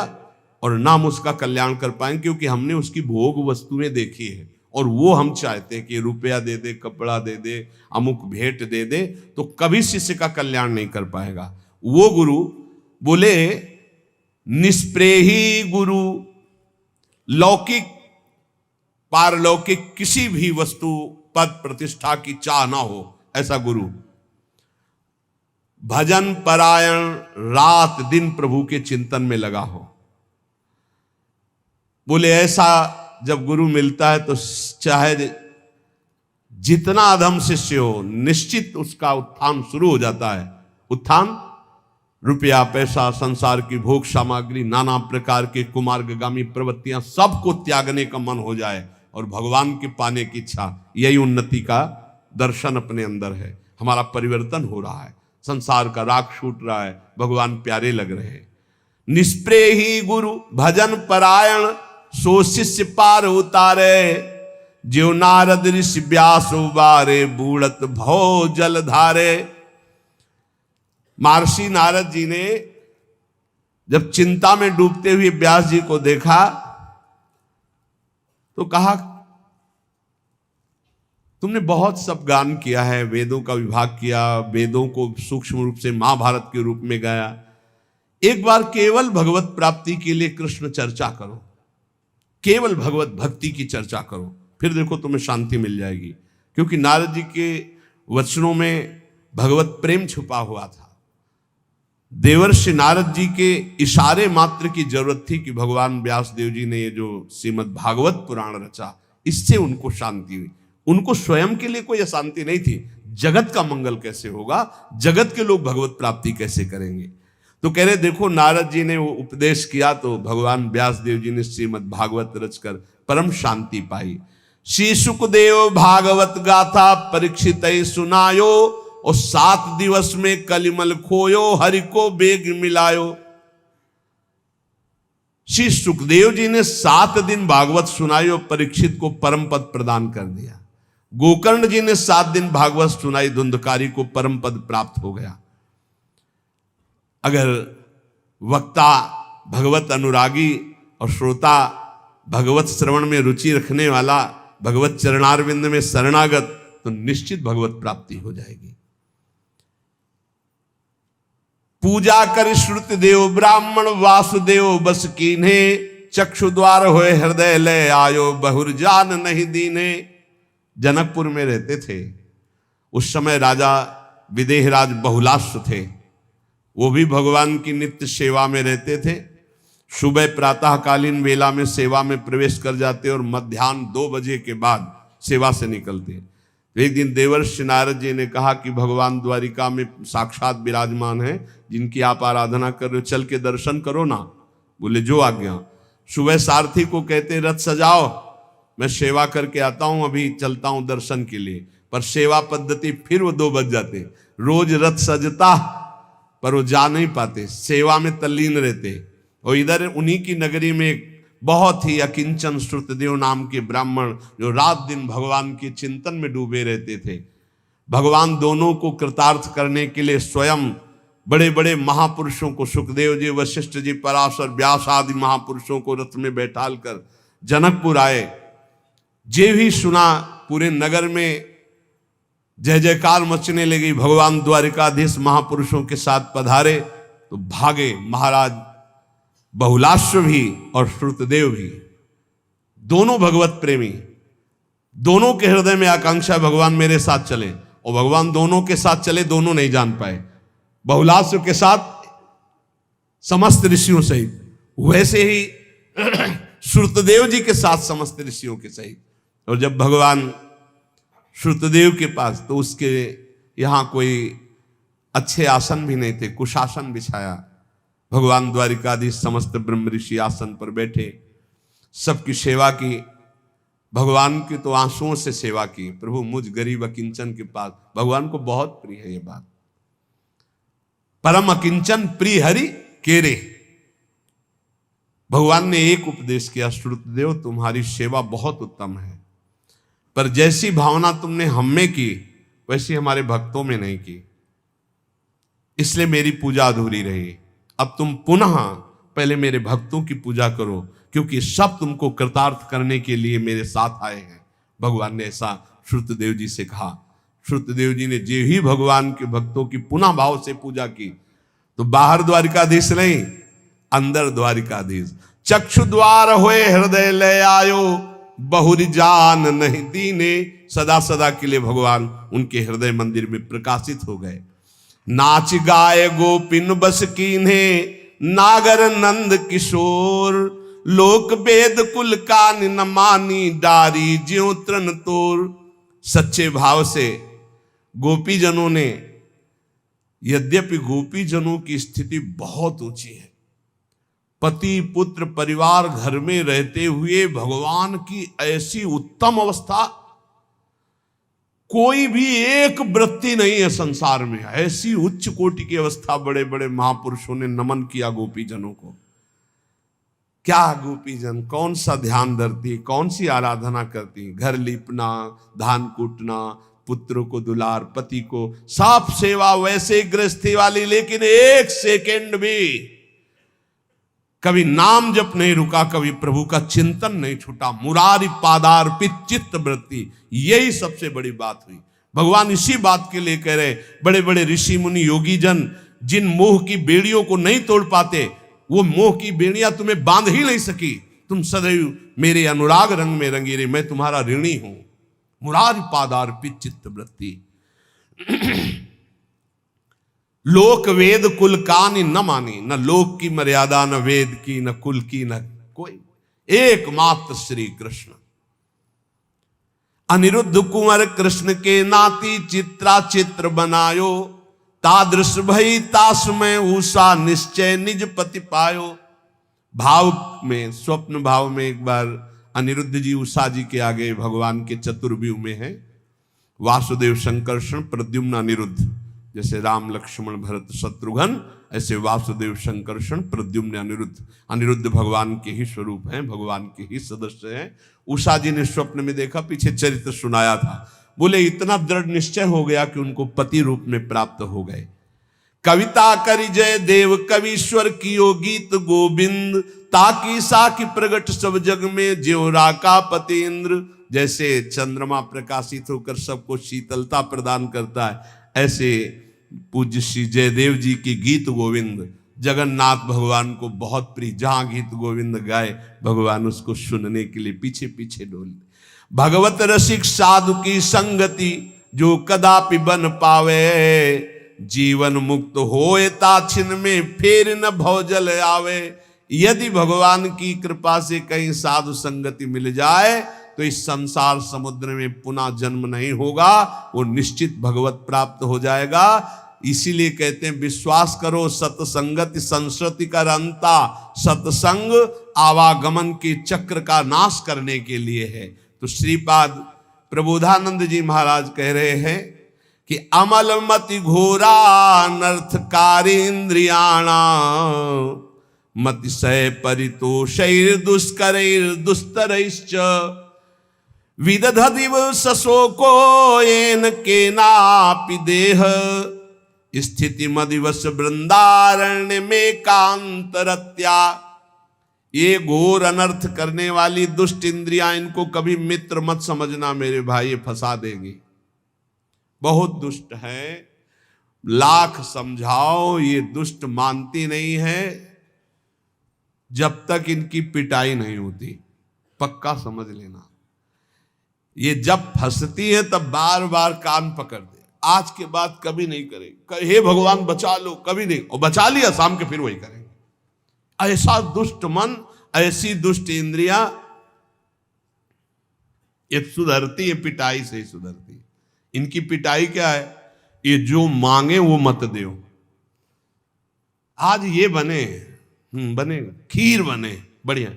और ना हम उसका कल्याण कर पाएंगे, क्योंकि हमने उसकी भोग वस्तुएं देखी है और वो हम चाहते हैं कि रुपया दे दे, कपड़ा दे दे, अमुक भेंट दे दे, तो कभी शिष्य का कल्याण नहीं कर पाएगा वो गुरु। बोले निष्प्रेही गुरु, लौकिक पारलौकिक किसी भी वस्तु पद प्रतिष्ठा की चाह ना हो, ऐसा गुरु। भजन परायण, रात दिन प्रभु के चिंतन में लगा हो। बोले ऐसा जब गुरु मिलता है तो चाहे जितना अधम शिष्य हो, निश्चित उसका उत्थान शुरू हो जाता है। उत्थान, रुपया पैसा, संसार की भोग सामग्री, नाना प्रकार के कुमार्गामी प्रवृत्तियां, सबको त्यागने का मन हो जाए और भगवान के पाने की इच्छा। यही उन्नति का दर्शन अपने अंदर है। हमारा परिवर्तन हो रहा है, संसार का राग छूट रहा है, भगवान प्यारे लग रहे हैं। निष्प्रेही गुरु भजन परायण, सो शिष्य पार उतारे, ज्यो नारद ऋषि व्यास उबारे, बूढ़त भौ जल धारे। महर्षि नारद जी ने जब चिंता में डूबते हुए व्यास जी को देखा तो कहा तुमने बहुत सब गान किया है, वेदों का विभाग किया, वेदों को सूक्ष्म रूप से महाभारत के रूप में गाया, एक बार केवल भगवत प्राप्ति के लिए कृष्ण चर्चा करो, केवल भगवत भक्ति की चर्चा करो, फिर देखो तुम्हें शांति मिल जाएगी। क्योंकि नारद जी के वचनों में भगवत प्रेम छुपा हुआ था। देवर्षि नारद जी के इशारे मात्र की जरूरत थी कि भगवान व्यास देव जी ने ये जो श्रीमद् भागवत पुराण रचा, इससे उनको शांति हुई। उनको स्वयं के लिए कोई अशांति नहीं थी, जगत का मंगल कैसे होगा, जगत के लोग भगवत प्राप्ति कैसे करेंगे। तो कह रहे देखो नारद जी ने वो उपदेश किया तो भगवान व्यास देव जी ने श्रीमद् भागवत रचकर परम शांति पाई। श्री सुखदेव भागवत गाथा परीक्षित सुनायो, और 7 दिवस में कलिमल खोयो, हरि को बेग मिलायो। श्री सुखदेव जी ने 7 दिन भागवत सुनाई और परीक्षित को परम पद प्रदान कर दिया। गोकर्ण जी ने 7 दिन भागवत सुनाई, धुंधकारी को परम पद प्राप्त हो गया। अगर वक्ता भगवत अनुरागी और श्रोता भगवत श्रवण में रुचि रखने वाला, भगवत चरणारविंद में शरणागत, तो निश्चित भगवत प्राप्ति हो जाएगी। पूजा कर श्रुत देव ब्राह्मण, वासुदेव बस कीन्हे, चक्षु द्वार होए हृदय लय आयो, बहुर जान नहीं दीने। जनकपुर में रहते थे उस समय राजा विदेहराज बहुलाश्व थे। वो भी भगवान की नित्य सेवा में रहते थे। सुबह प्रातःकालीन वेला में सेवा में प्रवेश कर जाते और मध्याह्न 2 बजे के बाद सेवा से निकलते। एक दिन देवर्षि नारद जी ने कहा कि भगवान द्वारिका में साक्षात विराजमान है, जिनकी आप आराधना कर रहे हो, चल के दर्शन करो ना। बोले जो आज्ञा। सुबह सारथी को कहते रथ सजाओ, मैं सेवा करके आता हूं, अभी चलता हूं दर्शन के लिए। पर सेवा पद्धति फिर वो 2 बज जाते। रोज रथ सजता पर वो जा नहीं पाते, सेवा में तल्लीन रहते। और इधर उन्हीं की नगरी में बहुत ही अकिंचन श्रुतदेव नाम के ब्राह्मण जो रात दिन भगवान के चिंतन में डूबे रहते थे। भगवान दोनों को कृतार्थ करने के लिए स्वयं बड़े बड़े महापुरुषों को, सुखदेव जी, वशिष्ठ जी, पराशर, व्यास आदि महापुरुषों को रथ में बैठाल कर जनकपुर आए। जे भी सुना पूरे नगर में जय जयकार मचने लगी। भगवान द्वारिकाधीश महापुरुषों के साथ पधारे तो भागे महाराज बहुलाश्व भी और श्रुतदेव भी, दोनों भगवत प्रेमी। दोनों के हृदय में आकांक्षा भगवान मेरे साथ चले, और भगवान दोनों के साथ चले, दोनों नहीं जान पाए। बहुलाश्व के साथ समस्त ऋषियों सहित, वैसे ही श्रुतदेव जी के साथ समस्त ऋषियों के सहित। और जब भगवान श्रुतदेव के पास, तो उसके यहां कोई अच्छे आसन भी नहीं थे, कुशासन बिछाया। भगवान द्वारिकाधीश समस्त ब्रह्म ऋषि आसन पर बैठे, सबकी सेवा की। भगवान की तो आंसुओं से सेवा की। प्रभु मुझ गरीब अकिंचन के पास, भगवान को बहुत प्रिय है ये बात। परम अकिंचन प्रिय हरि केरे। भगवान ने एक उपदेश किया, श्रुतदेव तुम्हारी सेवा बहुत उत्तम है, पर जैसी भावना तुमने हम में की वैसी हमारे भक्तों में नहीं की, इसलिए मेरी पूजा अधूरी रही। अब तुम पुनः पहले मेरे भक्तों की पूजा करो, क्योंकि सब तुमको कृतार्थ करने के लिए मेरे साथ आए हैं। भगवान ने ऐसा श्रुतदेव जी से कहा। श्रुतदेव जी ने जे ही भगवान के भक्तों की पुनः भाव से पूजा की, तो बाहर द्वारिकाधीश नहीं, अंदर द्वारिकाधीश। चक्षु द्वार होए हृदय ले आयो, बहुरी जान नहीं दीने। सदा सदा के लिए भगवान उनके हृदय मंदिर में प्रकाशित हो गए। नाच गाय गोपिन बस कीन्हे, नागर नंद किशोर। लोक वेद कुल कान न मानी, डारी ज्यों तृण तोर। सच्चे भाव से गोपीजनों ने, यद्यपि गोपीजनों की स्थिति बहुत ऊंची है, पति पुत्र परिवार घर में रहते हुए भगवान की ऐसी उत्तम अवस्था कोई भी एक वृत्ति नहीं है संसार में। ऐसी उच्च कोटि की अवस्था बड़े बड़े महापुरुषों ने नमन किया गोपीजनों को। क्या गोपीजन कौन सा ध्यान धरती, कौन सी आराधना करती, घर लिपना, धान कूटना, पुत्रों को दुलार, पति को साफ सेवा, वैसे गृहस्थी वाली। लेकिन एक सेकंड भी कभी नाम जप नहीं रुका, कभी प्रभु का चिंतन नहीं छूटा। मुरारी पादार्पित चित्त वृत्ति, यही सबसे बड़ी बात हुई। भगवान इसी बात के लिए कह रहे, बड़े बड़े ऋषि मुनि योगी जन जिन मोह की बेड़ियों को नहीं तोड़ पाते, वो मोह की बेड़ियां तुम्हें बांध ही नहीं सकी। तुम सदैव मेरे अनुराग रंग में रंगी रही, मैं तुम्हारा ऋणी हूं। मुरारी पादार्पित चित्त वृत्ति। लोक वेद कुल कानि न मानी, न लोक की मर्यादा, न वेद की, न कुल की, न कोई, एकमात्र श्री कृष्ण। अनिरुद्ध कुंवर कृष्ण के नाती, चित्रा चित्र बनायो, तादृश भई तास में उषा, निश्चय निज पति पायो। भाव में, स्वप्न भाव में एक बार अनिरुद्ध जी उषा जी के आगे भगवान के चतुर्व्यूह में है, वासुदेव संकर्षण प्रद्युम्न अनिरुद्ध, जैसे राम लक्ष्मण भरत शत्रुघ्न, ऐसे वासुदेव संकर्षण प्रद्युम्न अनिरुद्ध। अनिरुद्ध भगवान के ही स्वरूप हैं, भगवान के ही सदस्य हैं। उषा जी ने स्वप्न में देखा, पीछे चरित्र सुनाया था, बोले इतना दृढ़ निश्चय हो गया कि उनको पति रूप में प्राप्त हो गए। कविता करि जय देव कवीश्वर कियो गीत गोविंद, ताकि साकी प्रगट सब जग में, ज्यों राका पति इंद्र। जैसे चंद्रमा प्रकाशित होकर सबको शीतलता प्रदान करता है, ऐसे पूज्य श्री जयदेव जी की गीत गोविंद जगन्नाथ भगवान को बहुत प्रिय। जहां गीत गोविंद गाए भगवान उसको सुनने के लिए पीछे पीछे डोल। भगवत रसिक साधु की संगति जो कदापि बन पावे, जीवन मुक्त होए ताछिन में फिर न भवजल आवे। यदि भगवान की कृपा से कहीं साधु संगति मिल जाए तो इस संसार समुद्र में पुनः जन्म नहीं होगा, वो निश्चित भगवत प्राप्त हो जाएगा। इसीलिए कहते हैं विश्वास करो सत्संगति संस्कृति का अंता। सत्संग आवागमन के चक्र का नाश करने के लिए है। तो श्रीपाद प्रबोधानंद जी महाराज कह रहे हैं कि अमल मति घोरा नर्थकारी इंद्रियाणा, मति सय परितोषैर दुष्करैर दुस्तरैश्च, विदधदिव सशोको येन केनापि देह, स्थिति मदिवश वृंदारण्य में कांतरत्या। ये घोर अनर्थ करने वाली दुष्ट इंद्रियां, इनको कभी मित्र मत समझना मेरे भाई, ये फंसा देंगे। बहुत दुष्ट है, लाख समझाओ ये दुष्ट मानती नहीं है जब तक इनकी पिटाई नहीं होती। पक्का समझ लेना, ये जब फंसती है तब बार बार कान पकड़ दे, आज के बाद कभी नहीं करें, हे भगवान बचा लो, कभी नहीं, और बचा लिया शाम के फिर वही करेंगे। ऐसा दुष्ट मन, ऐसी दुष्ट इंद्रियां, ये सुधरती है पिटाई से ही सुधरती है। इनकी पिटाई क्या है, ये जो मांगे वो मत दो। आज ये बने, बनेगा, खीर बने बढ़िया,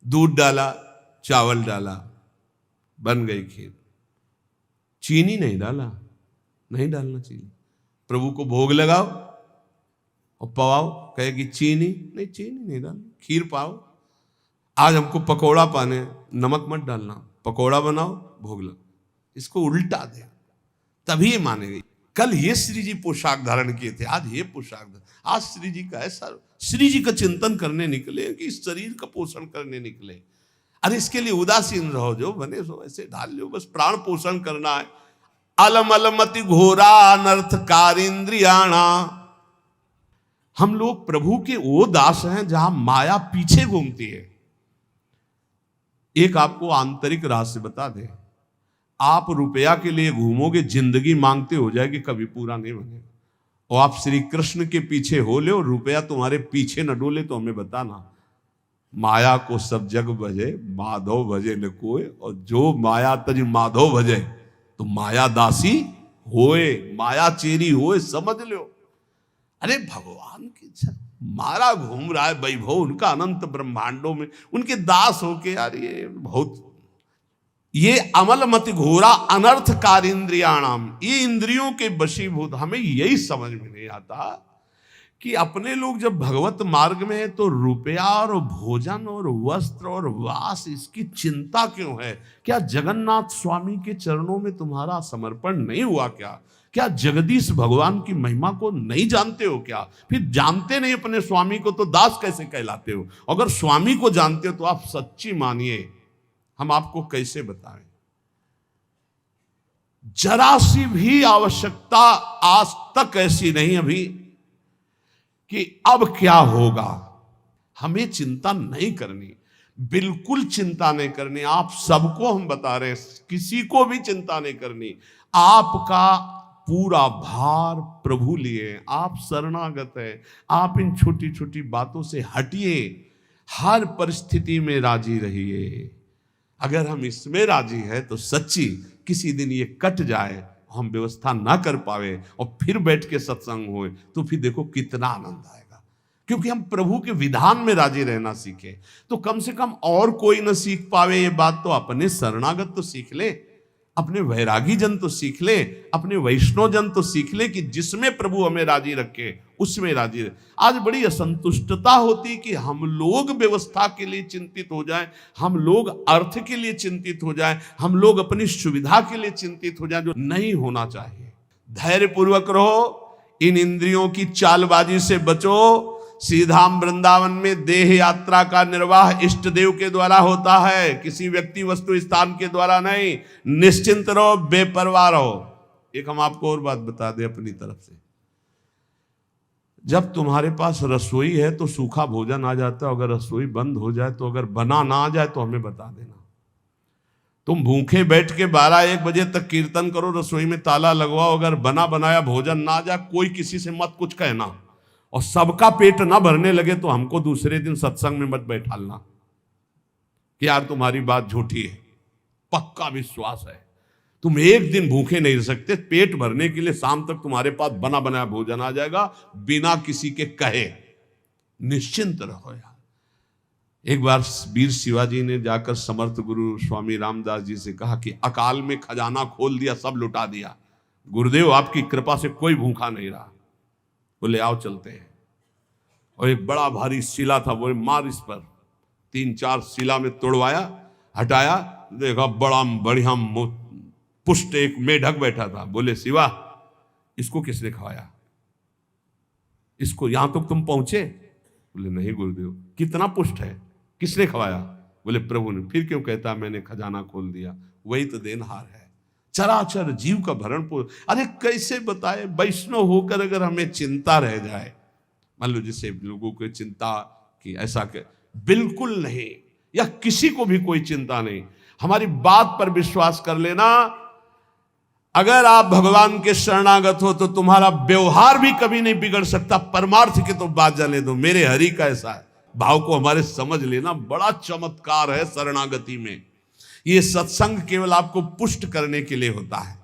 दूध डाला चावल डाला बन गई खीर, चीनी नहीं डाला, नहीं डालना चीनी। प्रभु को भोग लगाओ और पवाओ, कहेगी चीनी नहीं, चीनी नहीं डालना, खीर पाओ। आज हमको पकोड़ा पाने, नमक मत डालना, पकोड़ा बनाओ भोग लगाओ। इसको उल्टा दे तभी ये मानेगी। कल ये श्री जी पोशाक धारण किए थे, आज ये पोशाक, आज श्री जी का ऐसा, श्री जी का चिंतन करने निकले कि इस शरीर का पोषण करने निकले। अरे इसके लिए उदासीन रहो, जो बने सो ऐसे ढाल लो, बस प्राण पोषण करना है। अलम अलमति घोरा अनर्थकार इंद्रियाणा। हम लोग प्रभु के वो दास हैं जहां माया पीछे घूमती है। एक आपको आंतरिक रहस्य बता दे, आप रुपया के लिए घूमोगे, जिंदगी मांगते हो जाएगी, कभी पूरा नहीं बनेगा। और आप श्री कृष्ण के पीछे हो ले और रुपया तुम्हारे पीछे न डोले तो हमें बताना। माया को सब जग भजे, माधव भजे न कोय, और जो माया तज माधव भजे तो माया दासी होए, माया चेरी होए, समझ लो। अरे भगवान की इच्छा, मारा घूम रहा है वैभव उनका अनंत ब्रह्मांडों में, उनके दास होके यार ये बहुत, ये अमल मति घोरा अनर्थकार इंद्रियाणाम, ये इंद्रियों के वशीभूत। हमें यही समझ में नहीं आता कि अपने लोग जब भगवत मार्ग में है तो रुपया और भोजन और वस्त्र और वास, इसकी चिंता क्यों है? क्या जगन्नाथ स्वामी के चरणों में तुम्हारा समर्पण नहीं हुआ क्या? क्या जगदीश भगवान की महिमा को नहीं जानते हो क्या? फिर जानते नहीं अपने स्वामी को तो दास कैसे कहलाते हो? अगर स्वामी को जानते हो तो आप सच्ची मानिए, हम आपको कैसे बताएं। जरा सी भी आवश्यकता आज तक ऐसी नहीं अभी कि अब क्या होगा। हमें चिंता नहीं करनी, बिल्कुल चिंता नहीं करनी। आप सबको हम बता रहे हैं, किसी को भी चिंता नहीं करनी। आपका पूरा भार प्रभु लिए, आप शरणागत है, आप इन छोटी छोटी बातों से हटिए, हर परिस्थिति में राजी रहिए। अगर हम इसमें राजी है तो सच्ची किसी दिन ये कट जाए, हम व्यवस्था ना कर पावे और फिर बैठ के सत्संग होए, तो फिर देखो कितना आनंद आएगा। क्योंकि हम प्रभु के विधान में राजी रहना सीखे, तो कम से कम और कोई न सीख पावे ये बात तो अपने शरणागत तो सीख ले, अपने वैरागी जन तो सीख ले, अपने वैष्णव जन तो सीख ले कि जिसमें प्रभु हमें राजी रखे उसमें राजी रहे। आज बड़ी असंतुष्टता होती कि हम लोग व्यवस्था के लिए चिंतित हो जाएं, हम लोग अर्थ के लिए चिंतित हो जाएं, हम लोग अपनी सुविधा के लिए चिंतित हो जाएं, जो नहीं होना चाहिए। धैर्य पूर्वक रहो, इन इंद्रियों की चालबाजी से बचो। श्रीधाम वृंदावन में देह यात्रा का निर्वाह इष्ट देव के द्वारा होता है, किसी व्यक्ति वस्तु स्थान के द्वारा नहीं। निश्चिंत रहो, बेपरवाह रहो। एक हम आपको और बात बता दें अपनी तरफ से, जब तुम्हारे पास रसोई है तो सूखा भोजन आ जाता है, अगर रसोई बंद हो जाए तो, अगर बना ना आ जाए तो हमें बता देना। तुम भूखे बैठ के 12-1 बजे तक कीर्तन करो, रसोई में ताला लगवाओ, अगर बना बनाया भोजन ना आ जाए, कोई किसी से मत कुछ कहना, और सबका पेट ना भरने लगे तो हमको दूसरे दिन सत्संग में मत बैठालना कि यार तुम्हारी बात झूठी है। पक्का विश्वास है, तुम एक दिन भूखे नहीं रह सकते, पेट भरने के लिए शाम तक तुम्हारे पास बना बनाया भोजन आ जाएगा बिना किसी के कहे। निश्चिंत रहो यार। एक बार वीर शिवाजी ने जाकर समर्थ गुरु स्वामी रामदास जी से कहा कि अकाल में खजाना खोल दिया, सब लुटा दिया, गुरुदेव आपकी कृपा से कोई भूखा नहीं रहा। बोले आओ चलते हैं। और एक बड़ा भारी शिला था, वो मार इस पर, 3-4 शिला में तोड़वाया, हटाया, देखा बड़ा बढ़िया पुष्ट एक मेढक बैठा था। बोले शिवा, इसको किसने खवाया? इसको यहां तक तुम पहुंचे? बोले नहीं गुरुदेव। कितना पुष्ट है, किसने खवाया? बोले प्रभु ने। फिर क्यों कहता मैंने खजाना खोल दिया? वही तो देनहार है, चराचर जीव का भरण पोषण। अरे कैसे बताए, वैष्णव होकर अगर हमें चिंता रह जाए, मान लो जैसे लोगों को चिंता कि ऐसा कर, बिल्कुल नहीं, या किसी को भी कोई चिंता नहीं। हमारी बात पर विश्वास कर लेना, अगर आप भगवान के शरणागत हो तो तुम्हारा व्यवहार भी कभी नहीं बिगड़ सकता। परमार्थ की तो बात जाने दो, मेरे हरि का ऐसा है भाव को हमारे समझ लेना, बड़ा चमत्कार है शरणागति में। ये सत्संग केवल आपको पुष्ट करने के लिए होता है।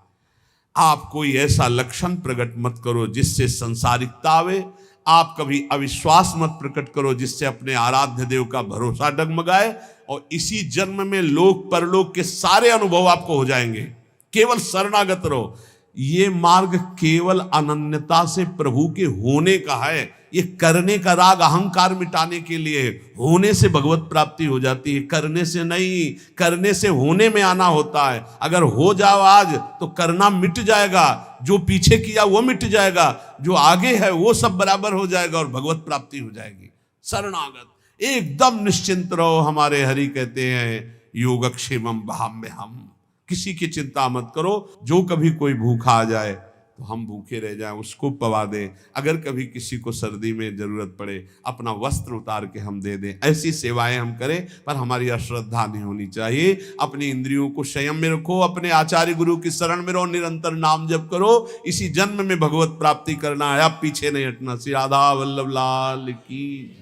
आप कोई ऐसा लक्षण प्रकट मत करो जिससे संसारिकता आवे, आप कभी अविश्वास मत प्रकट करो जिससे अपने आराध्य देव का भरोसा डगमगाए, और इसी जन्म में लोक परलोक के सारे अनुभव आपको हो जाएंगे। केवल शरणागत रहो। ये मार्ग केवल अनन्यता से प्रभु के होने का है। ये करने का राग अहंकार मिटाने के लिए है। होने से भगवत प्राप्ति हो जाती है, करने से नहीं। करने से होने में आना होता है। अगर हो जाओ आज तो करना मिट जाएगा, जो पीछे किया वो मिट जाएगा, जो आगे है वो सब बराबर हो जाएगा और भगवत प्राप्ति हो जाएगी। शरणागत एकदम निश्चिंत रहो। हमारे हरि कहते हैं योगक्षेमम भाम्यहम्, किसी की चिंता मत करो। जो कभी कोई भूखा आ जाए तो हम भूखे रह जाएं, उसको पवा दें। अगर कभी किसी को सर्दी में जरूरत पड़े, अपना वस्त्र उतार के हम दे दें। ऐसी सेवाएं हम करें, पर हमारी अश्रद्धा नहीं होनी चाहिए। अपनी इंद्रियों को संयम में रखो, अपने आचार्य गुरु की शरण में रहो, निरंतर नाम जप करो। इसी जन्म में भगवत प्राप्ति करना है, आप पीछे नहीं हटना। श्री राधा वल्लभ लाल की।